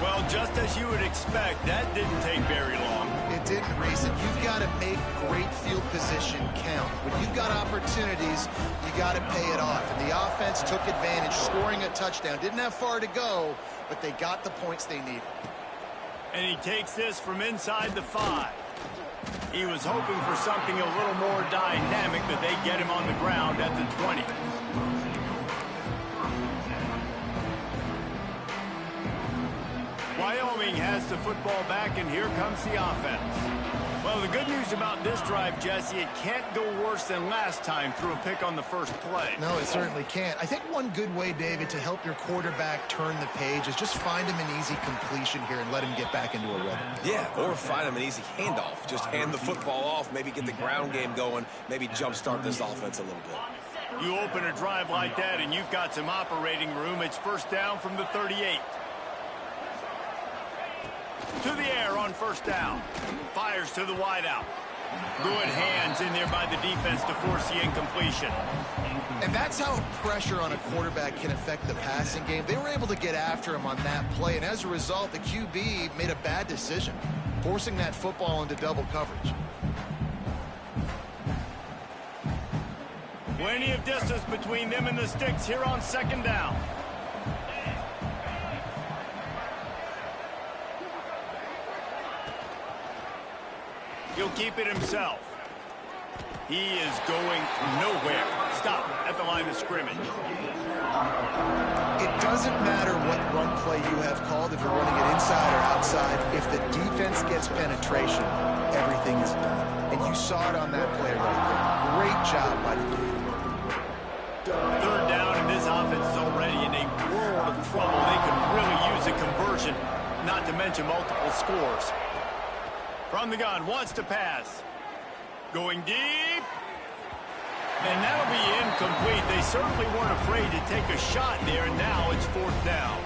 S1: Well, just as you would expect, that didn't take very long.
S3: It didn't, Reason. You've got to make great field position count. When you've got opportunities, you got to pay it off. And the offense took advantage, scoring a touchdown. Didn't have far to go, but they got the points they needed.
S1: And he takes this from inside the 5. He was hoping for something a little more dynamic, but they get him on the ground at the 20. Wyoming has the football back, and here comes the offense. Well, the good news about this drive, Jesse, it can't go worse than last time through a pick on the first play.
S3: No, it certainly can't. I think one good way, David, to help your quarterback turn the page is just find him an easy completion here and let him get back into a rhythm.
S2: Yeah, or find him an easy handoff. Just hand the football off, maybe get the ground game going, maybe jumpstart this offense a little bit.
S1: You open a drive like that, and you've got some operating room. It's first down from the 38. To the air on first down. Fires to the wideout. Good hands in there by the defense to force the incompletion.
S3: And that's how pressure on a quarterback can affect the passing game. They were able to get after him on that play, and as a result, the QB made a bad decision, forcing that football into double coverage.
S1: Plenty of distance between them and the sticks here on second down. He'll keep it himself. He is going nowhere. Stop at the line of scrimmage.
S3: It doesn't matter what run play you have called, if you're running it inside or outside. If the defense gets penetration, everything is done. And you saw it on that play right there. Great job by the defense.
S1: Third down, and this offense is already in a world of trouble. They could really use a conversion, not to mention multiple scores. From the gun, wants to pass. Going deep. And that'll be incomplete. They certainly weren't afraid to take a shot there, and now it's fourth down.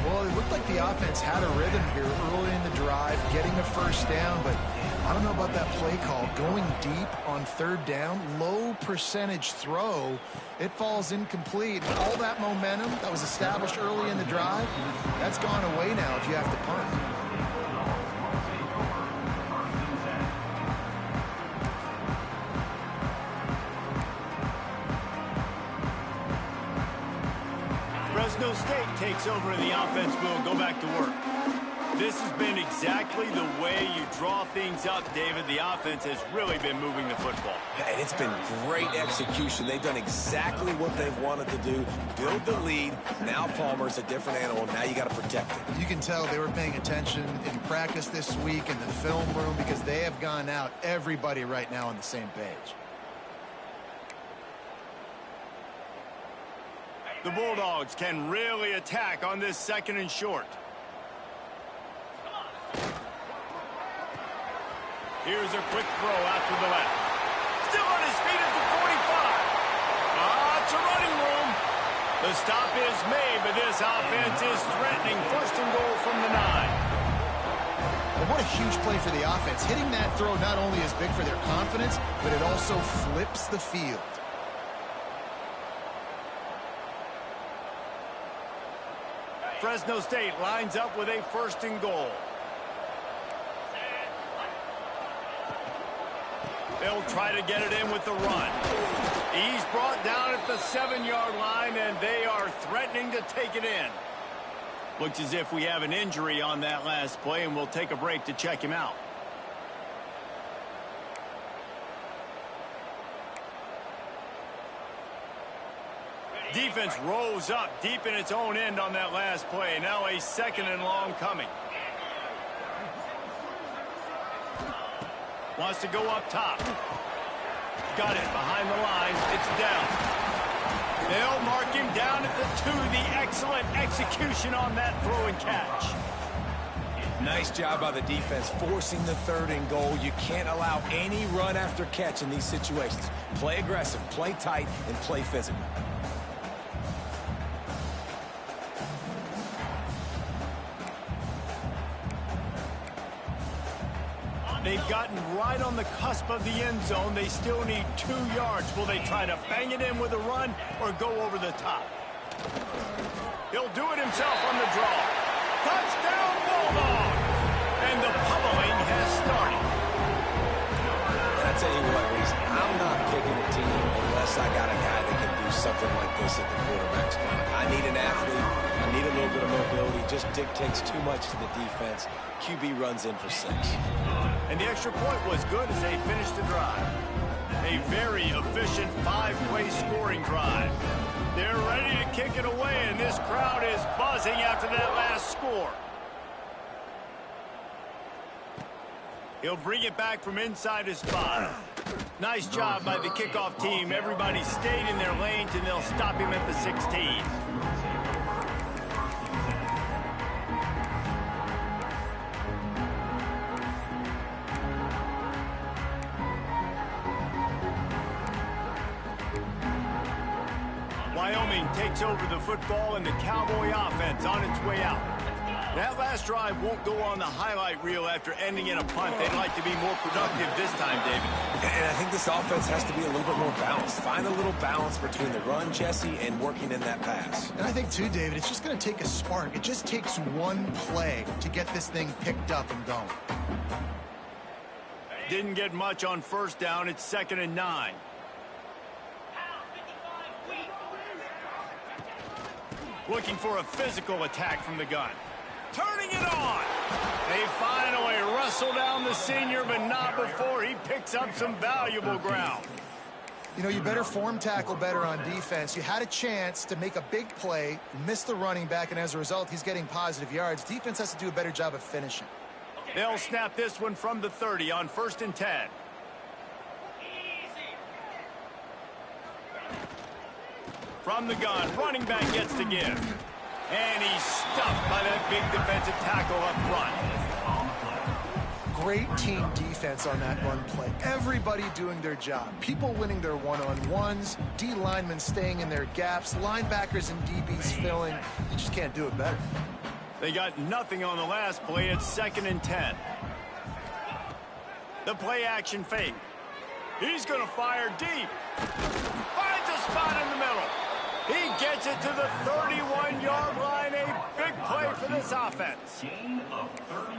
S3: Well, it looked like the offense had a rhythm here early in the drive, getting a first down, but I don't know about that play call. Going deep on third down, low percentage throw, it falls incomplete. All that momentum that was established early in the drive, that's gone away now if you have to punt.
S1: Fresno State takes over and the offense will go back to work. This has been exactly the way you draw things up, David. The offense has really been moving the football.
S2: And it's been great execution. They've done exactly what they've wanted to do. Build the lead. Now Palmer's a different animal. Now you got to protect it.
S3: You can tell they were paying attention in practice this week in the film room because they have gone out, everybody right now on the same page.
S1: The Bulldogs can really attack on this second and short. Here's a quick throw out to the left. Still on his feet at the 45. It's a running room. The stop is made, but this offense is threatening. First and goal from the 9.
S3: And what a huge play for the offense. Hitting that throw not only is big for their confidence, but it also flips the field.
S1: Fresno State lines up with a first and goal. They'll try to get it in with the run. He's brought down at the 7-yard line, and they are threatening to take it in. Looks as if we have an injury on that last play, and we'll take a break to check him out. Defense rose up deep in its own end on that last play. Now a second and long coming. Wants to go up top. Got it behind the line. It's down. They'll mark him down at the 2. The excellent execution on that throw and catch.
S2: Nice job by the defense forcing the third and goal. You can't allow any run after catch in these situations. Play aggressive, play tight, and play physical.
S1: They've gotten right on the cusp of the end zone. They still need 2 yards. Will they try to bang it in with a run or go over the top? He'll do it himself on the draw. Touchdown, Bulldog! And the pummeling has started.
S2: And I tell you what, Reese, I'm not picking a team unless I got a guy that can do something like this at the quarterback spot. I need an athlete. I need a little bit of mobility. Just dictates too much to the defense. QB runs in for 6.
S1: And the extra point was good as they finished the drive. A very efficient 5-play scoring drive. They're ready to kick it away, and this crowd is buzzing after that last score. He'll bring it back from inside his 5. Nice job by the kickoff team. Everybody stayed in their lanes, and they'll stop him at the 16. Wyoming takes over the football, and the Cowboy offense on its way out. That last drive won't go on the highlight reel after ending in a punt. They'd like to be more productive this time, David.
S2: And I think this offense has to be a little bit more balanced. Find a little balance between the run, Jesse, and working in that pass.
S3: And I think, too, David, it's just going to take a spark. It just takes one play to get this thing picked up and going.
S1: Didn't get much on first down. It's 2nd and 9. Looking for a physical attack from the gun. Turning it on. They finally wrestle down the senior, but not before he picks up some valuable ground.
S3: You know, you better form tackle better on defense. You had a chance to make a big play, missed the running back, and as a result, he's getting positive yards. Defense has to do a better job of finishing.
S1: They'll snap this one from the 30 on 1st and 10. From the gun, running back gets to give. And he's stuffed by that big defensive tackle up front.
S3: Great team defense on that run play. Everybody doing their job. People winning their one-on-ones, D linemen staying in their gaps, linebackers and DBs filling. You just can't do it better.
S1: They got nothing on the last play. It's 2nd and 10. The play action fake. He's going to fire deep. Finds a spot in the middle. He gets it to the 31-yard line. A big play for this offense.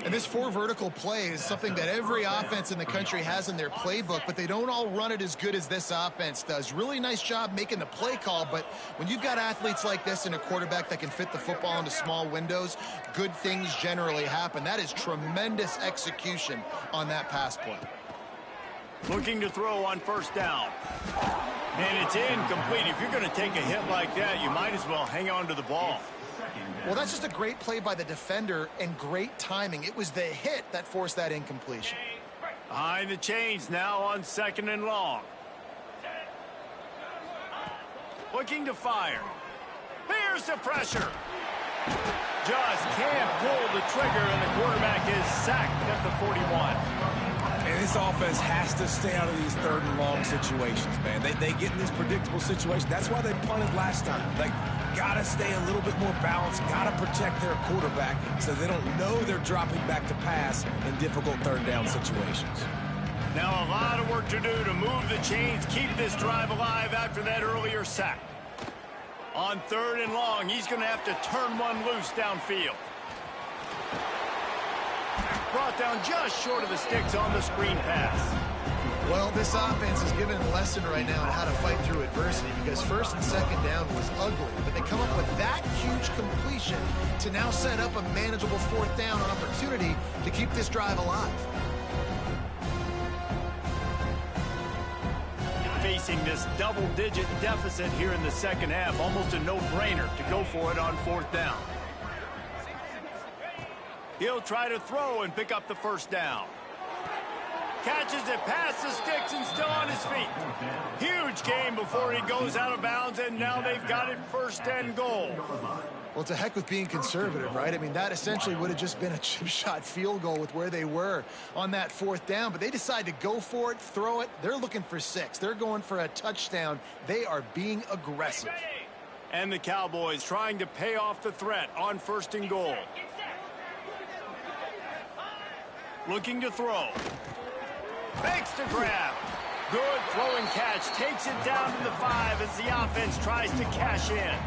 S3: And this 4 vertical play is something that every offense in the country has in their playbook, but they don't all run it as good as this offense does. Really nice job making the play call, but when you've got athletes like this and a quarterback that can fit the football into small windows, good things generally happen. That is tremendous execution on that pass play.
S1: Looking to throw on 1st down. And it's incomplete. If you're going to take a hit like that, you might as well hang on to the ball.
S3: Well, that's just a great play by the defender and great timing. It was the hit that forced that incompletion.
S1: Behind the chains now on 2nd and long. Looking to fire. Here's the pressure. Just can't pull the trigger, and the quarterback is sacked at the 41.
S2: And this offense has to stay out of these 3rd and long situations, man. They get in this predictable situation. That's why they punted last time. Like, got to stay a little bit more balanced, got to protect their quarterback so they don't know they're dropping back to pass in difficult 3rd down situations.
S1: Now a lot of work to do to move the chains, keep this drive alive after that earlier sack. On 3rd and long, he's going to have to turn one loose downfield. Brought down just short of the sticks on the screen pass.
S3: Well, this offense is giving a lesson right now on how to fight through adversity, because 1st and 2nd down was ugly, but they come up with that huge completion to now set up a manageable 4th down opportunity to keep this drive alive.
S1: Facing this double-digit deficit here in the 2nd half, almost a no-brainer to go for it on 4th down. He'll try to throw and pick up the 1st down. Catches it past the sticks and still on his feet. Huge gain before he goes out of bounds, and now they've got it 1st and goal.
S3: Well, it's a heck with being conservative, right? I mean, that essentially would have just been a chip shot field goal with where they were on that 4th down, but they decide to go for it, throw it. They're looking for 6. They're going for a touchdown. They are being aggressive.
S1: And the Cowboys trying to pay off the threat on 1st and goal. Looking to throw. Fakes to grab. Good throw and catch. Takes it down to the 5 as the offense tries to cash in.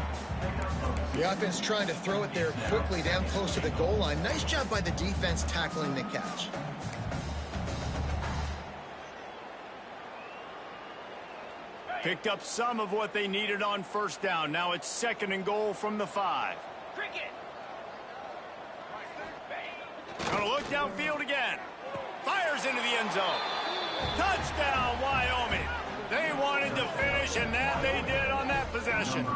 S3: The offense trying to throw it there quickly down close to the goal line. Nice job by the defense tackling the catch.
S1: Picked up some of what they needed on 1st down. Now it's 2nd and goal from the 5. Gonna look downfield again. Fires into the end zone. Touchdown, Wyoming. They wanted to finish, and that they did on that possession.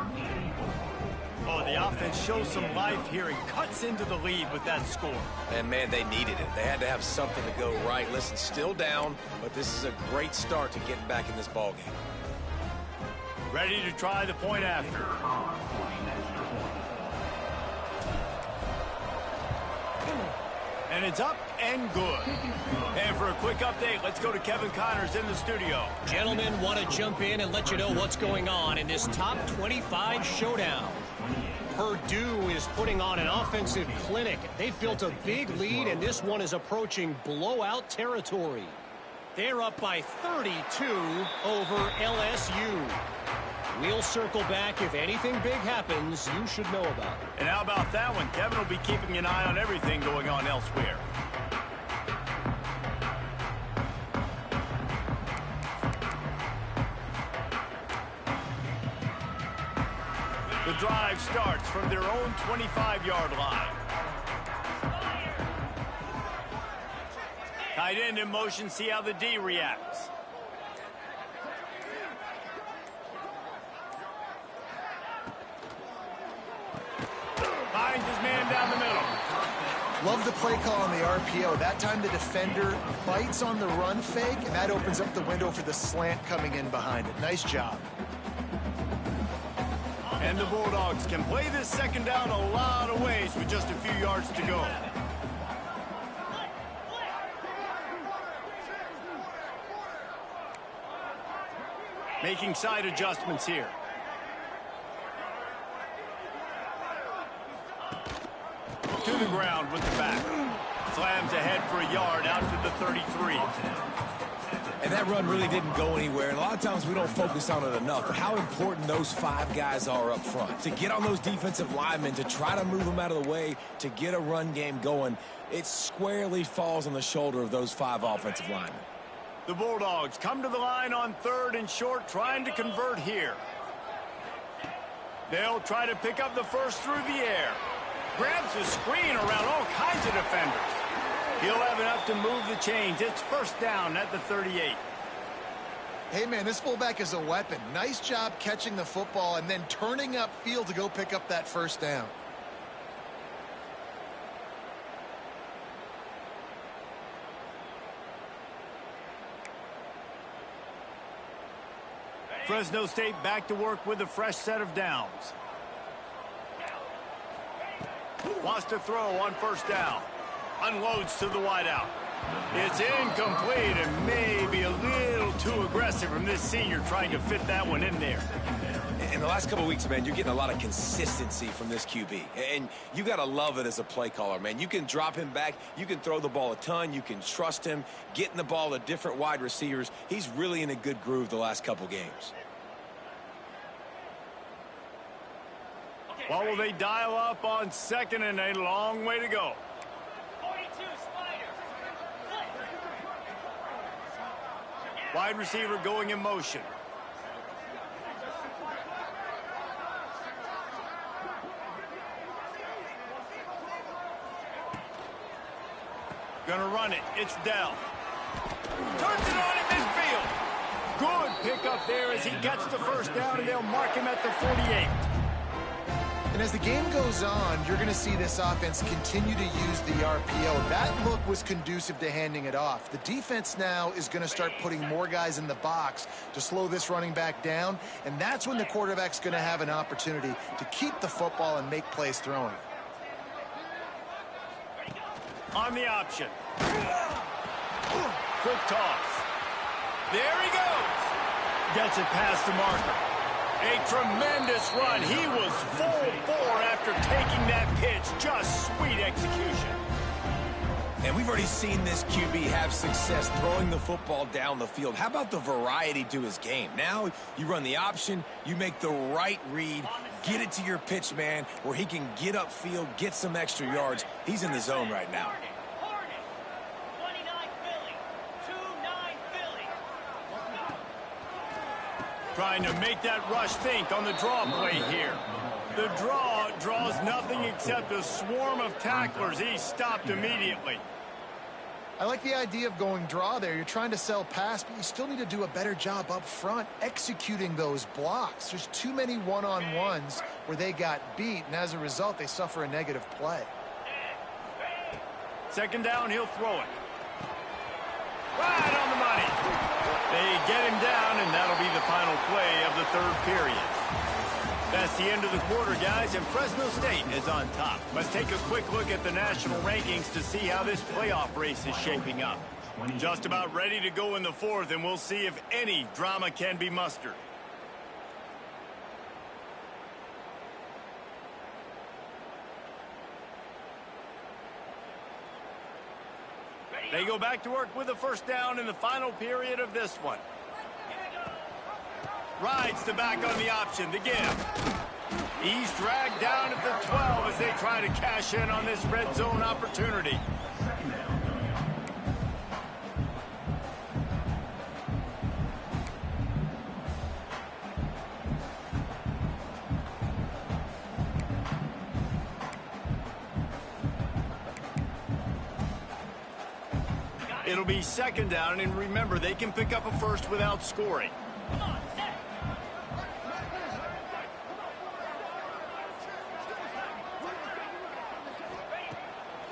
S1: Oh, the offense shows some life here and cuts into the lead with that score.
S2: And, man, they needed it. They had to have something to go right. Listen, still down, but this is a great start to getting back in this ballgame.
S1: Ready to try the point after. And it's up and good. And for a quick update, let's go to Kevin Connors in the studio.
S4: Gentlemen, want to jump in and let you know what's going on in this top 25 showdown. Purdue is putting on an offensive clinic. They've built a big lead, and this one is approaching blowout territory. They're up by 32 over LSU. We'll circle back if anything big happens you should know about.
S1: And how about that one? Kevin will be keeping an eye on everything going on elsewhere. The drive starts from their own 25-yard line. Tight end in motion, see how the D reacts. Finds his man down the middle.
S3: Love the play call on the RPO. That time the defender bites on the run fake, and that opens up the window for the slant coming in behind it. Nice job.
S1: And the Bulldogs can play this second down a lot of ways with just a few yards to go. Making side adjustments here. To the ground with the back. Slams ahead for a yard out to the 33.
S2: And that run really didn't go anywhere. And a lot of times we don't focus on it enough. But how important those 5 guys are up front. To get on those defensive linemen, to try to move them out of the way, to get a run game going, it squarely falls on the shoulder of those 5 offensive linemen.
S1: The Bulldogs come to the line on 3rd and short, trying to convert here. They'll try to pick up the first through the air. Grabs a screen around all kinds of defenders. He'll have enough to move the chains. It's first down at the 38.
S3: Hey, man, this fullback is a weapon. Nice job catching the football and then turning upfield to go pick up that first down.
S1: Fresno State back to work with a fresh set of downs. Wants to throw on first down. Unloads to the wideout. It's incomplete and maybe a little too aggressive from this senior trying to fit that one in there.
S2: In the last couple of weeks, man, you're getting a lot of consistency from this QB. And you got to love it as a play caller, man. You can drop him back. You can throw the ball a ton. You can trust him. Getting the ball to different wide receivers. He's really in a good groove the last couple games.
S1: What will they dial up on 2nd and a long way to go?
S5: 42 Spiders.
S1: Wide receiver going in motion. Gonna run it. It's Dell. Turns it on in midfield. Good pickup there as he gets the first down, and they'll mark him at the 48.
S3: And as the game goes on, you're going to see this offense continue to use the RPO. That look was conducive to handing it off. The defense now is going to start putting more guys in the box to slow this running back down, and that's when the quarterback's going to have an opportunity to keep the football and make plays throwing.
S1: On the option. Quick toss. There he goes. Gets it past the marker. A tremendous run. He was full bore after taking that pitch. Just sweet execution.
S2: And we've already seen this QB have success throwing the football down the field. How about the variety to his game? Now you run the option, you make the right read, get it to your pitch man where he can get upfield, get some extra yards. He's in the zone right now.
S1: Trying to make that rush think on the draw play here. The draw draws nothing except a swarm of tacklers. He's stopped immediately.
S3: I like the idea of going draw there. You're trying to sell pass, but you still need to do a better job up front executing those blocks. There's too many one-on-ones where they got beat, and as a result, they suffer a negative play.
S1: Second down, he'll throw it. Right on the money. They get him down, and that'll be the final play of the third period. That's the end of the quarter, guys, and Fresno State is on top. Let's take a quick look at the national rankings to see how this playoff race is shaping up. Just about ready to go in the fourth, and we'll see if any drama can be mustered. They go back to work with a first down in the final period of this one. Rides the back on the option, the give. He's dragged down at the 12 as they try to cash in on this red zone opportunity. It'll be second down, and remember, they can pick up a first without scoring.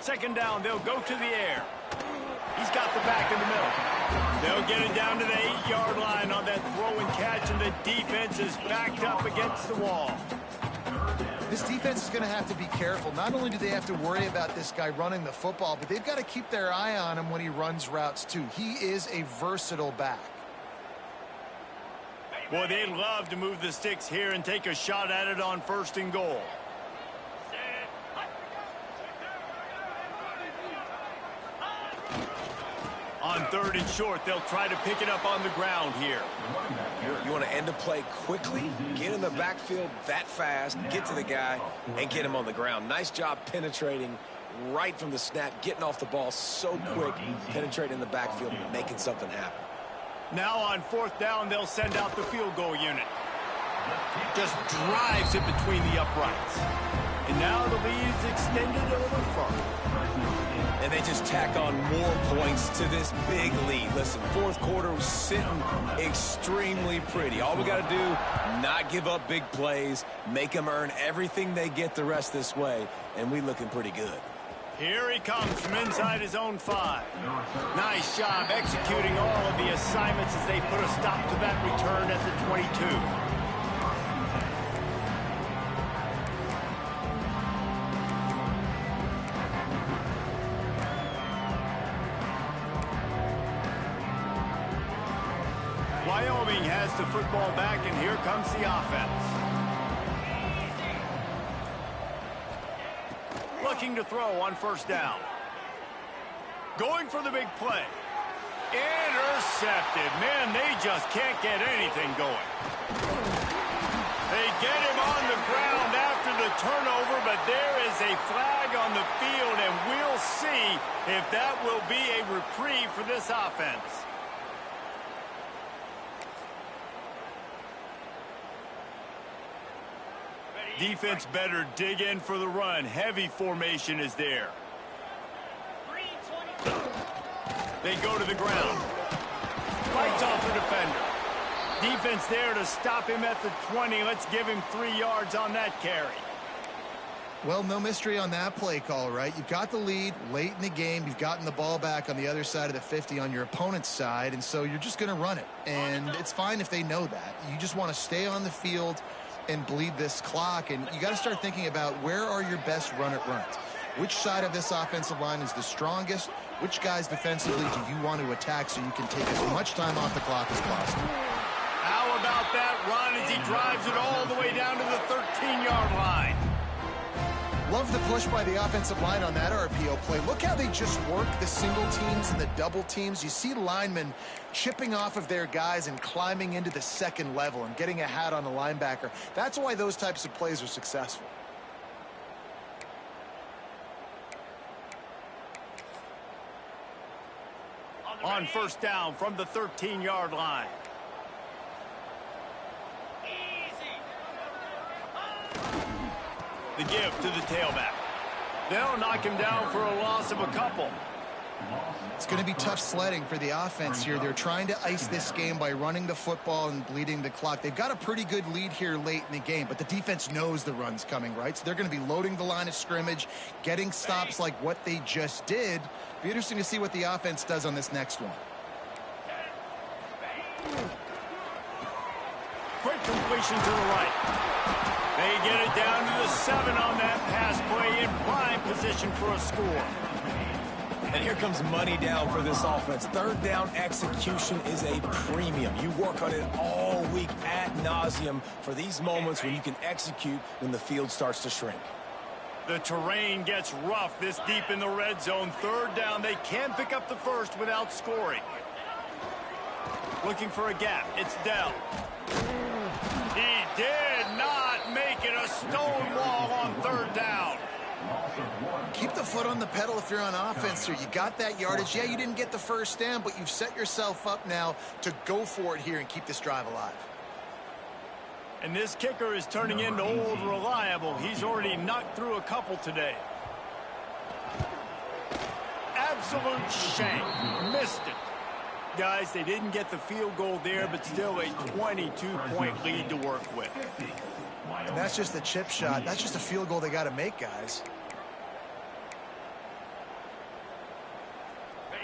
S1: Second down, they'll go to the air. He's got the back in the middle. They'll get it down to the 8-yard line on that throw and catch, and the defense is backed up against the wall.
S3: This defense is going to have to be careful. Not only do they have to worry about this guy running the football, but they've got to keep their eye on him when he runs routes, too. He is a versatile back.
S1: Boy, they'd love to move the sticks here and take a shot at it on first and goal. On third and short, they'll try to pick it up on the ground here.
S2: You want to end the play quickly, get in the backfield that fast, get to the guy, and get him on the ground. Nice job penetrating right from the snap, getting off the ball so quick, penetrating the backfield, making something happen.
S1: Now on fourth down, they'll send out the field goal unit. Just drives it between the uprights. And now the lead is extended a little further.
S2: And they just tack on more points to this big lead. Listen, fourth quarter was sitting extremely pretty. All we got to do, not give up big plays, make them earn everything they get the rest this way, and we looking pretty good.
S1: Here he comes from inside his own 5. Nice job executing all of the assignments as they put a stop to that return at the 22. Wyoming has the football back, and here comes the offense. Looking to throw on first down. Going for the big play. Intercepted. Man, they just can't get anything going. They get him on the ground after the turnover, but there is a flag on the field, and we'll see if that will be a reprieve for this offense. Defense better dig in for the run. Heavy formation is there. They go to the ground. Fights off the defender. Defense there to stop him at the 20. Let's give him 3 yards on that carry.
S3: Well, no mystery on that play call, right? You've got the lead late in the game. You've gotten the ball back on the other side of the 50 on your opponent's side, and so you're just going to run it. And it's fine if they know that. You just want to stay on the field and bleed this clock, and you got to start thinking about where are your best run-it-runs. Which side of this offensive line is the strongest? Which guys defensively do you want to attack so you can take as much time off the clock as possible?
S1: How about that run as he drives it all the way down to the 13-yard line?
S3: Love the push by the offensive line on that RPO play. Look how they just work the single teams and the double teams. You see linemen chipping off of their guys and climbing into the second level and getting a hat on the linebacker. That's why those types of plays are successful.
S1: On first down from the 13-yard line. The give to the tailback. They'll knock him down for a loss of a couple.
S3: It's going to be tough sledding for the offense here. They're trying to ice this game by running the football and bleeding the clock. They've got a pretty good lead here late in the game, but the defense knows the run's coming, right? So they're going to be loading the line of scrimmage, getting stops like what they just did. Be interesting to see what the offense does on this next one.
S1: Quick completion to the right. They get it down to the 7 on that pass play in prime position for a score.
S2: And here comes money down for this offense. Third down execution is a premium. You work on it all week ad nauseum for these moments when you can execute when the field starts to shrink.
S1: The terrain gets rough this deep in the red zone. Third down, they can pick up the first without scoring. Looking for a gap. It's Dell. He did not make it a stone wall on third down.
S3: Keep the foot on the pedal if you're on offense here. You got that yardage. Yeah, you didn't get the first down, but you've set yourself up now to go for it here and keep this drive alive.
S1: And this kicker is turning into old reliable. He's already knocked through a couple today. Absolute shank. Missed it. Guys, they didn't get the field goal there, but still a 22-point lead to work with.
S3: And that's just a chip shot. That's just a field goal they got to make, guys.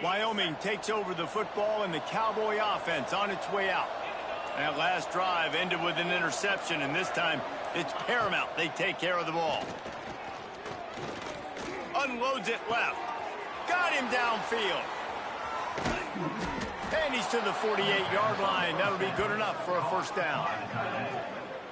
S1: Wyoming takes over the football, and the Cowboy offense on its way out. That last drive ended with an interception, and this time it's paramount they take care of the ball. Unloads it left. Got him downfield. And he's to the 48-yard line. That'll be good enough for a first down.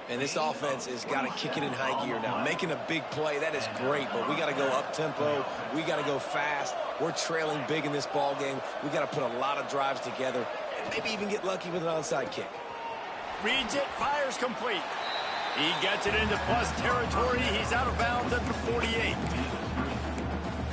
S2: And this offense has got to kick it in high gear now. Making a big play, that is great, but we got to go up-tempo. We got to go fast. We're trailing big in this ball game. We got to put a lot of drives together and maybe even get lucky with an onside kick.
S1: Reads it, fires complete. He gets it into plus territory. He's out of bounds at the 48.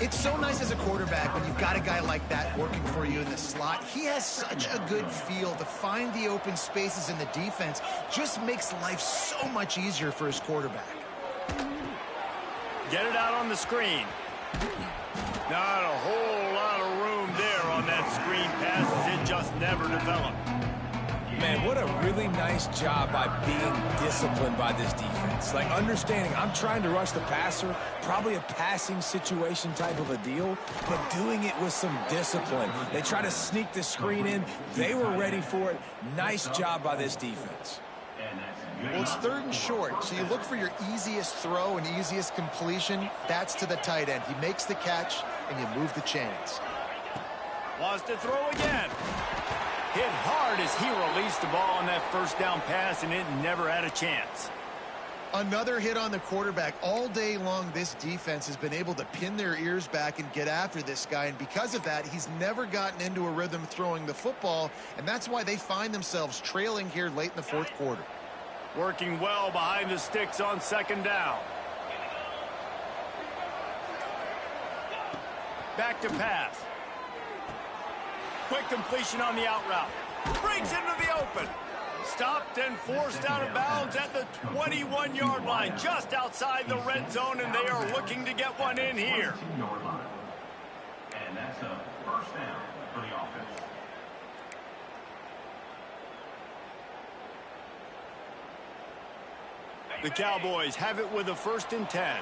S3: It's so nice as a quarterback when you've got a guy like that working for you in the slot. He has such a good feel to find the open spaces in the defense. Just makes life so much easier for his quarterback.
S1: Get it out on the screen. Not a whole lot of room there on that screen pass. It just never developed.
S2: Man, what a really nice job by being disciplined by this defense. Like understanding I'm trying to rush the passer, probably a passing situation type of a deal, but doing it with some discipline. They try to sneak the screen in. They were ready for it. Nice job by this defense.
S3: Well, it's third and short, so you look for your easiest throw and easiest completion. That's to the tight end. He makes the catch, and you move the chains.
S1: Wants to throw again. Hit hard as he released the ball on that first down pass, and it never had a chance.
S3: Another hit on the quarterback. All day long, this defense has been able to pin their ears back and get after this guy, and because of that, he's never gotten into a rhythm throwing the football, and that's why they find themselves trailing here late in the fourth quarter.
S1: Working well behind the sticks on second down. Back to pass. Quick completion on the out route. Breaks into the open. Stopped and forced out of bounds at the 21-yard line, just outside the red zone, and they are looking to get one in here.
S6: And that's a first down for the offense.
S1: The Cowboys have it with a 1st and 10.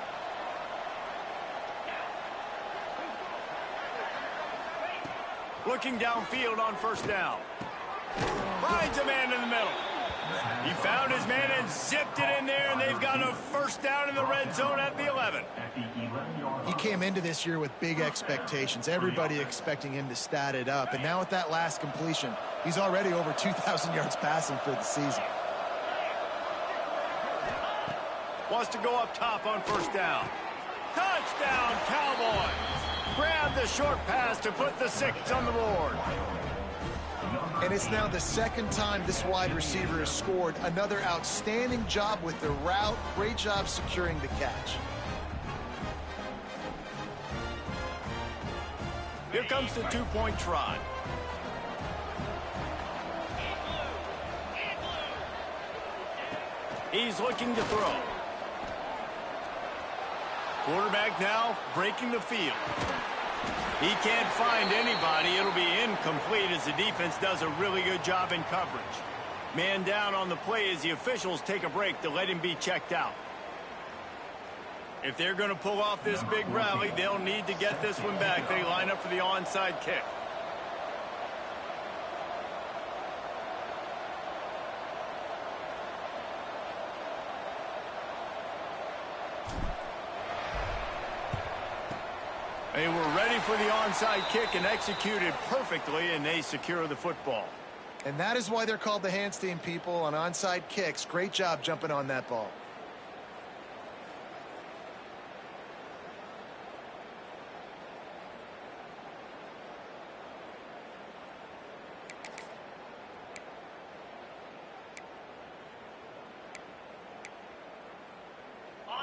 S1: Looking downfield on first down. Finds a man in the middle. He found his man and zipped it in there, and they've got a first down in the red zone at the 11.
S3: He came into this year with big expectations. Everybody expecting him to stat it up. And now with that last completion, he's already over 2,000 yards passing for the season.
S1: Wants to go up top on first down. Touchdown, Cowboys! Grab the short pass to put the 6 on the board.
S3: And it's now the second time this wide receiver has scored. Another outstanding job with the route. Great job securing the catch.
S1: Here comes the two-point try. He's looking to throw. Quarterback now breaking the field. He can't find anybody. It'll be incomplete as the defense does a really good job in coverage. Man down on the play as the officials take a break to let him be checked out. If they're going to pull off this big rally, they'll need to get this one back. They line up for the onside kick. They were ready for the onside kick and executed perfectly, and they secure the football.
S3: And that is why they're called the Handstand people on onside kicks. Great job jumping on that ball.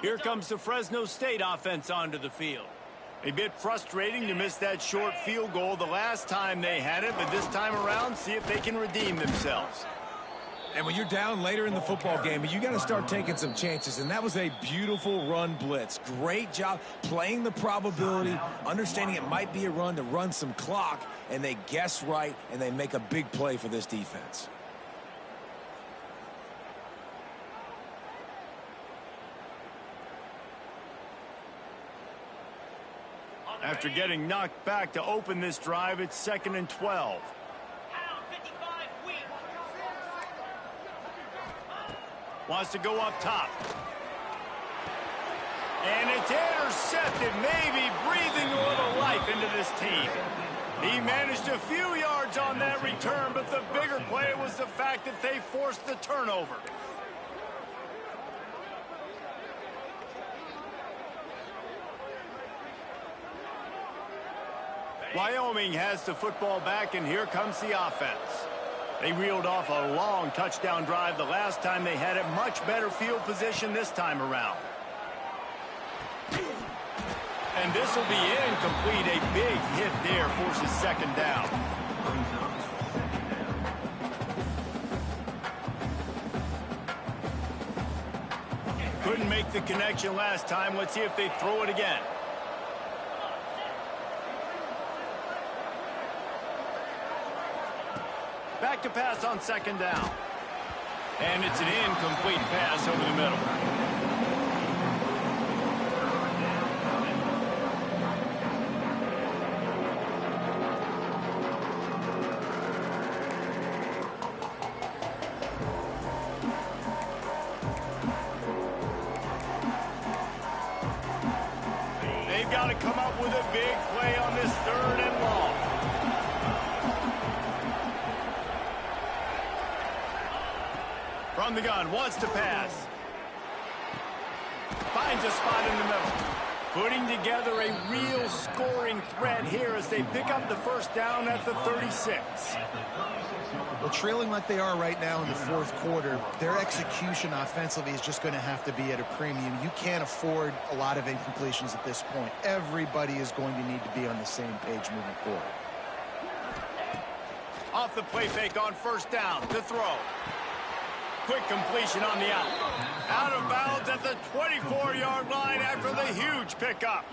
S1: Here comes the Fresno State offense onto the field. A bit frustrating to miss that short field goal the last time they had it, but this time around, see if they can redeem themselves.
S2: And when you're down later in the football game, you got to start taking some chances, and that was a beautiful run blitz. Great job playing the probability, understanding it might be a run to run some clock, and they guess right, and they make a big play for this defense.
S1: After getting knocked back to open this drive, it's 2nd and 12. Wants to go up top. And it's intercepted, maybe breathing a little life into this team. He managed a few yards on that return, but the bigger play was the fact that they forced the turnover. Wyoming has the football back, and here comes the offense. They reeled off a long touchdown drive the last time they had it. Much better field position this time around. And this will be incomplete. A big hit there forces 2nd down. Couldn't make the connection last time. Let's see if they throw it again. Back to pass on 2nd down. And it's an incomplete pass over the middle. They've got to come up with a big play on this 3rd and long. From the gun, wants to pass. Finds a spot in the middle. Putting together a real scoring threat here as they pick up the 1st down at the 36.
S3: Well, trailing like they are right now in the 4th quarter, their execution offensively is just going to have to be at a premium. You can't afford a lot of incompletions at this point. Everybody is going to need to be on the same page moving forward.
S1: Off the play fake on 1st down to throw. Quick completion on the out. Out of bounds at the 24-yard line after the huge pickup.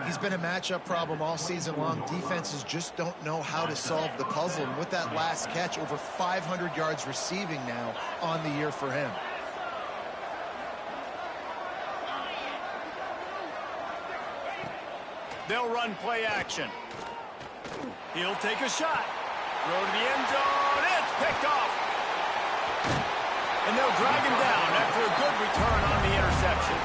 S3: He's been a matchup problem all season long. Defenses just don't know how to solve the puzzle. And with that last catch, over 500 yards receiving now on the year for him.
S1: They'll run play action. He'll take a shot. Throw to the end zone. It's picked off. And they'll drag him down after a good return on the interception.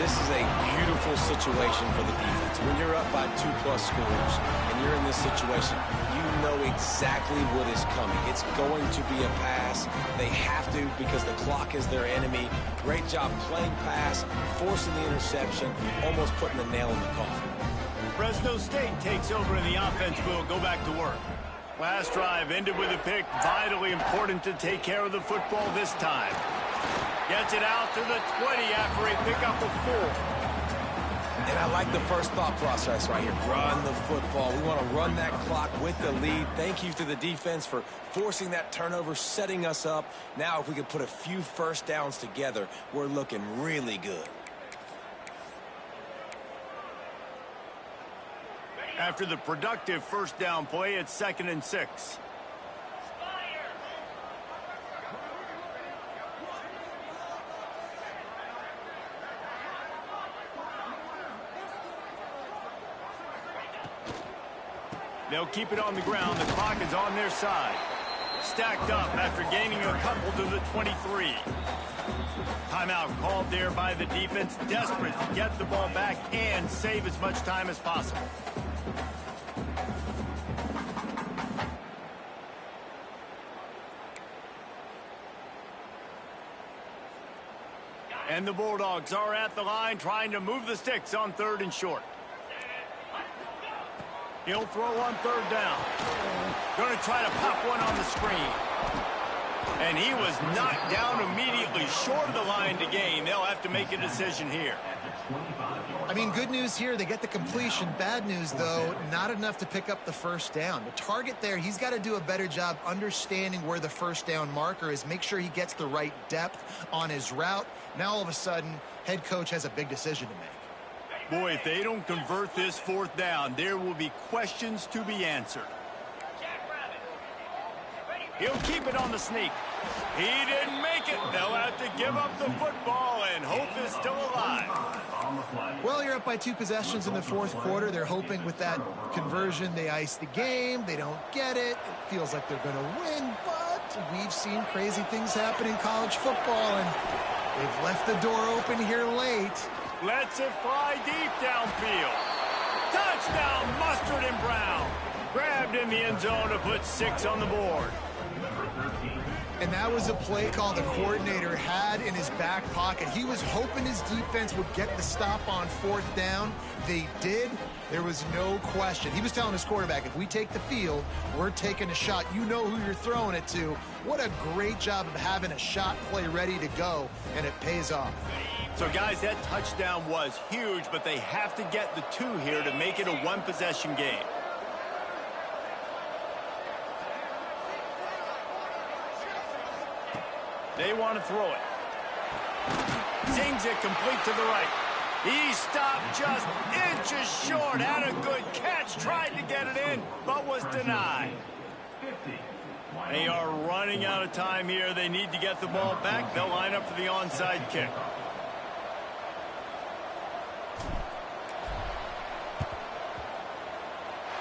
S2: This is a beautiful situation for the defense. When you're up by 2+ scores and you're in this situation, you know exactly what is coming. It's going to be a pass. They have to because the clock is their enemy. Great job playing pass, forcing the interception, almost putting the nail in the coffin.
S1: Fresno State takes over and the offense will go back to work. Last drive ended with a pick. Vitally important to take care of the football this time. Gets it out to the 20 after a pickup of 4.
S2: And I like the first thought process right here. Run the football. We want to run that clock with the lead. Thank you to the defense for forcing that turnover, setting us up. Now if we can put a few 1st downs together, we're looking really good.
S1: After the productive first down play, it's 2nd and 6. They'll keep it on the ground. The clock is on their side. Stacked up after gaining a couple to the 23. Timeout called there by the defense, desperate to get the ball back and save as much time as possible. And the Bulldogs are at the line trying to move the sticks on 3rd and short. He'll throw on 3rd down. Going to try to pop one on the screen. And he was knocked down immediately short of the line to gain. They'll have to make a decision here.
S3: I mean, good news here, they get the completion. Bad news, though, not enough to pick up the first down. The target there, he's got to do a better job understanding where the first down marker is, make sure he gets the right depth on his route. Now, all of a sudden, head coach has a big decision to make.
S1: Boy, if they don't convert this 4th down, there will be questions to be answered. He'll keep it on the sneak. He didn't make it. They'll have to give up the football, and hope is still alive.
S3: Well, you're up by 2 possessions in the 4th quarter. They're hoping with that conversion they ice the game. They don't get it. It feels like they're going to win, but we've seen crazy things happen in college football, and they've left the door open here late.
S1: Lets it fly deep downfield. Touchdown, Mustard and Brown. Grabbed in the end zone to put 6 on the board.
S3: And that was a play call the coordinator had in his back pocket. He was hoping his defense would get the stop on 4th down. They did. There was no question. He was telling his quarterback, if we take the field, we're taking a shot. You know who you're throwing it to. What a great job of having a shot play ready to go, and it pays off.
S1: So, guys, that touchdown was huge, but they have to get the 2 here to make it a 1-possession game. They want to throw it. Zings it complete to the right. He stopped just inches short. Had a good catch. Tried to get it in, but was denied. They are running out of time here. They need to get the ball back. They'll line up for the onside kick.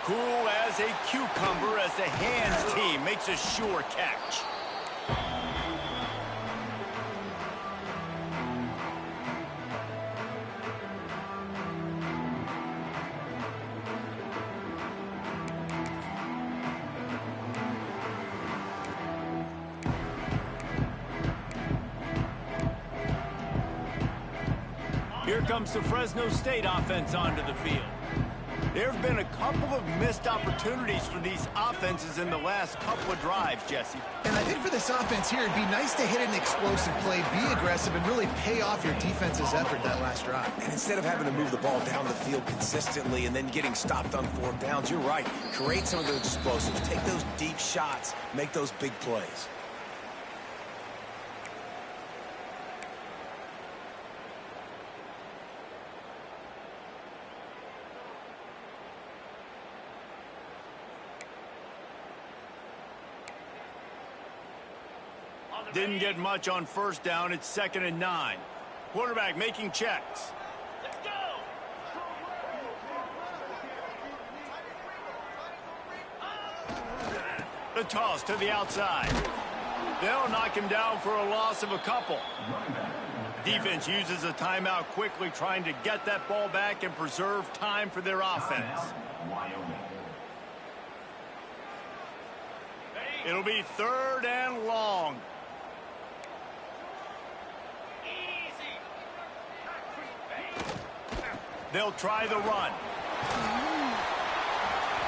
S1: Cool as a cucumber as the hands team makes a sure catch. Here comes the Fresno State offense onto the field. There have been a couple of missed opportunities for these offenses in the last couple of drives, Jesse.
S3: And I think for this offense here, it'd be nice to hit an explosive play, be aggressive, and really pay off your defense's effort that last drive.
S2: And instead of having to move the ball down the field consistently and then getting stopped on 4th downs, you're right. Create some of those explosives. Take those deep shots. Make those big plays.
S1: Didn't get much on 1st down. It's 2nd and 9. Quarterback making checks.
S5: Let's go!
S1: The toss to the outside. They'll knock him down for a loss of a couple. Defense uses a timeout quickly, trying to get that ball back and preserve time for their offense.
S6: Wyoming.
S1: It'll be 3rd and long. They'll try the run.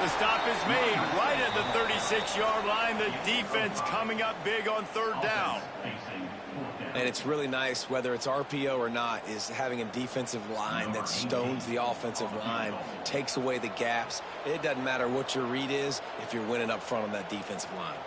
S1: The stop is made right at the 36-yard line. The defense coming up big on 3rd down.
S2: And it's really nice, whether it's RPO or not, is having a defensive line that stones the offensive line, takes away the gaps. It doesn't matter what your read is if you're winning up front on that defensive line.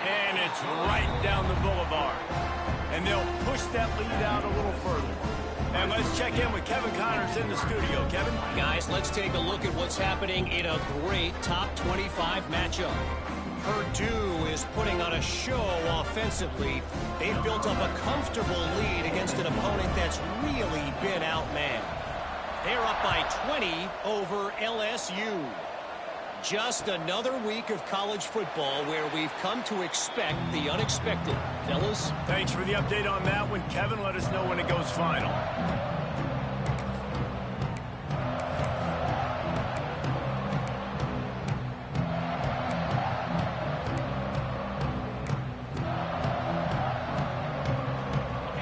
S1: And it's right down the boulevard. And they'll push that lead out a little further. And let's check in with Kevin Connors in the studio. Kevin?
S4: Guys, let's take a look at what's happening in a great top 25 matchup. Purdue is putting on a show offensively. They've built up a comfortable lead against an opponent that's really been outmanned. They're up by 20 over LSU. Just another week of college football where we've come to expect the unexpected. Fellas?
S1: Thanks for the update on that one, Kevin. Let us know when it goes final.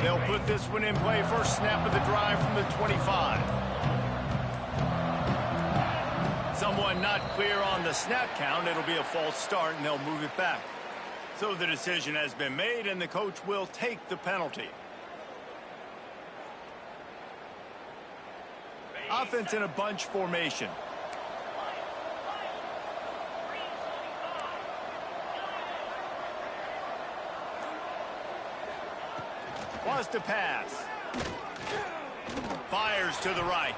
S1: They'll put this one in play. First snap of the drive from the 25. Someone not clear on the snap count. It'll be a false start, and they'll move it back. So the decision has been made, and the coach will take the penalty. Offense in a bunch formation. Wants to pass. Fires to the right.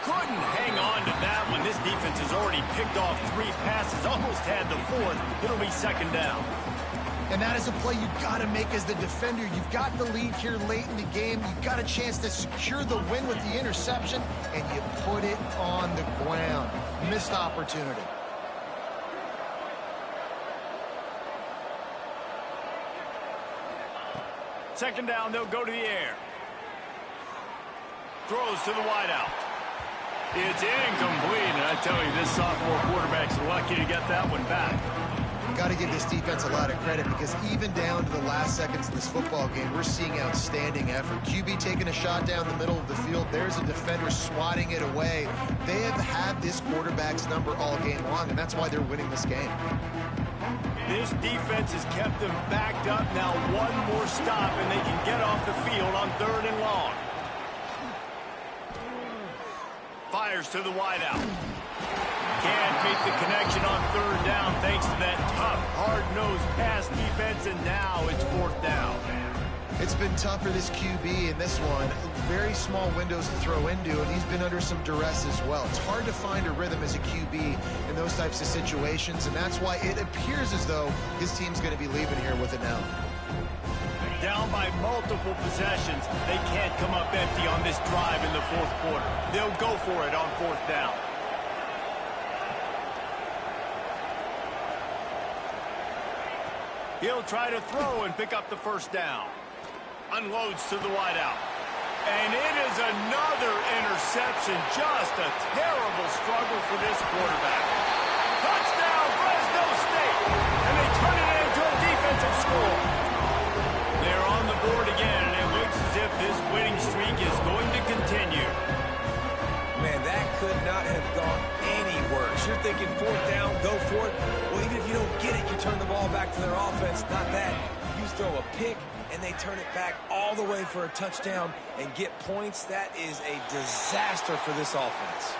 S1: Couldn't hang on to that one. This defense has already picked off 3 passes, almost had the 4th. It'll be second down.
S3: And that is a play you've got to make as the defender. You've got the lead here late in the game. You've got a chance to secure the win with the interception, and you put it on the ground. Missed opportunity.
S1: Second down, they'll go to the air. Throws to the wideout. It's incomplete, and I tell you, this sophomore quarterback's lucky to get that one back.
S3: Got to give this defense a lot of credit because even down to the last seconds in this football game, we're seeing outstanding effort. QB taking a shot down the middle of the field. There's a defender swatting it away. They have had this quarterback's number all game long, and that's why they're winning this game.
S1: This defense has kept them backed up. Now one more stop, and they can get off the field on 3rd and long. Fires to the wideout. Can't make the connection on 3rd down thanks to that tough, hard-nosed pass defense, and now it's 4th down.
S3: It's been tough for this QB in this one. Very small windows to throw into, and he's been under some duress as well. It's hard to find a rhythm as a QB in those types of situations, and that's why it appears as though his team's going to be leaving here with it now.
S1: Down by multiple possessions. They can't come up empty on this drive in the 4th quarter. They'll go for it on 4th down. He'll try to throw and pick up the 1st down. Unloads to the wideout. And it is another interception. Just a terrible struggle for this quarterback. Touchdown, Fresno State! And they turn it into a defensive score. They're on the board again, and it looks as if this winning streak is going to continue.
S2: Man, that could not have gone any worse. You're thinking 4th down, go for it. Well, even if you don't get it, you turn the ball back to their offense. Not that. You throw a pick, and they turn it back all the way for a touchdown and get points. That is a disaster for this offense.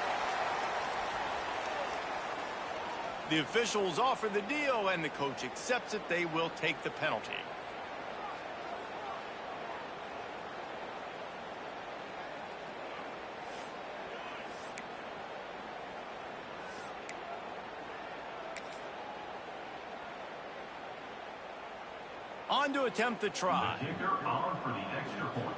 S1: The officials offer the deal, and the coach accepts it. They will take the penalty. On to attempt the try.
S6: The kicker on for the extra point.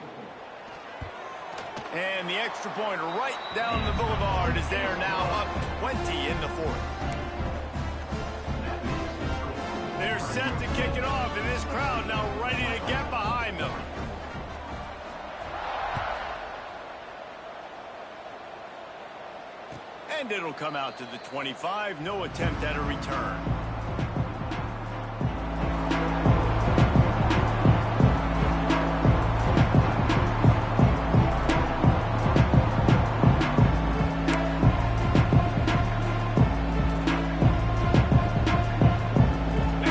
S1: And the extra point right down the boulevard is there now, up 20 in the 4th. They're set to kick it off, and this crowd now ready to get behind them. And it'll come out to the 25. No attempt at a return.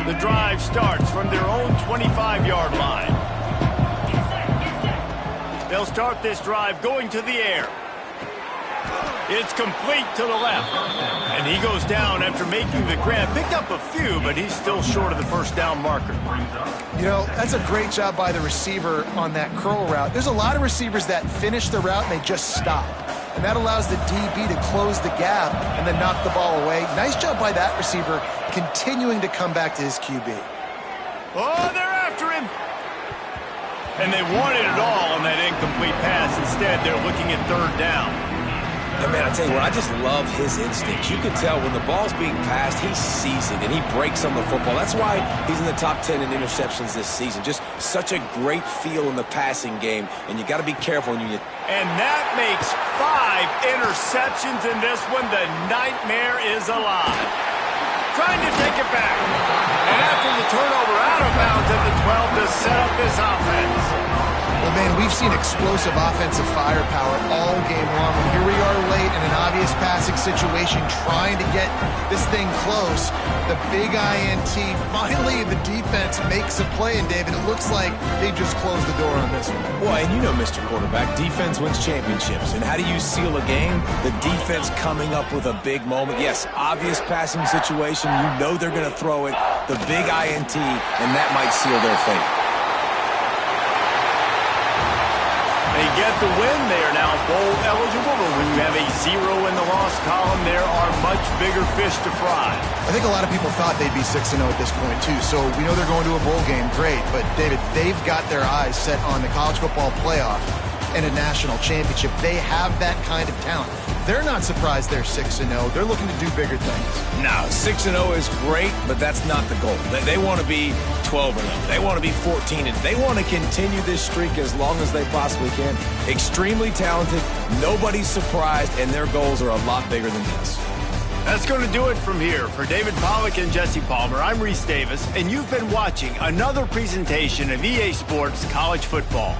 S1: The drive starts from their own 25-yard line. They'll start this drive going to the air. It's complete to the left. And he goes down after making the grab. Picked up a few, but he's still short of the first down marker.
S3: You know, that's a great job by the receiver on that curl route. There's a lot of receivers that finish the route and they just stop. And that allows the DB to close the gap and then knock the ball away. Nice job by that receiver continuing to come back to his QB.
S1: Oh, they're after him. And they wanted it all on that incomplete pass. Instead, they're looking at third down.
S2: And man, I tell you what, I just love his instincts. You can tell when the ball's being passed, he sees it, and he breaks on the football. That's why he's in the top 10 in interceptions this season. Just such a great feel in the passing game, and you got to be careful when you...
S1: And that makes 5 interceptions in this one. The nightmare is alive. Trying to take it back. And after the turnover, out of bounds at the 12 to set up this offense.
S3: Well, man, we've seen explosive offensive firepower all game long. And here we are late in an obvious passing situation trying to get this thing close. The big INT, finally the defense makes a play. And, David, it looks like they just closed the door on this one.
S2: Well, and you know, Mr. Quarterback, defense wins championships. And how do you seal a game? The defense coming up with a big moment. Yes, obvious passing situation. You know they're going to throw it. The big INT, and that might seal their fate.
S1: They get the win. They are now bowl eligible, but when you have a 0 in the loss column, there are much bigger fish to fry.
S3: I think a lot of people thought they'd be 6-0 at this point, too. So we know they're going to a bowl game. Great. But, David, they've got their eyes set on the college football playoff and a national championship. They have that kind of talent. They're not surprised they're 6-0. They're looking to do bigger things.
S2: No, 6-0 is great, but that's not the goal. They want to be 12-0. They want to be 14-0. They want to continue this streak as long as they possibly can. Extremely talented. Nobody's surprised, and their goals are a lot bigger than this.
S1: That's going to do it from here. For David Pollack and Jesse Palmer, I'm Reese Davis, and you've been watching another presentation of EA Sports College Football.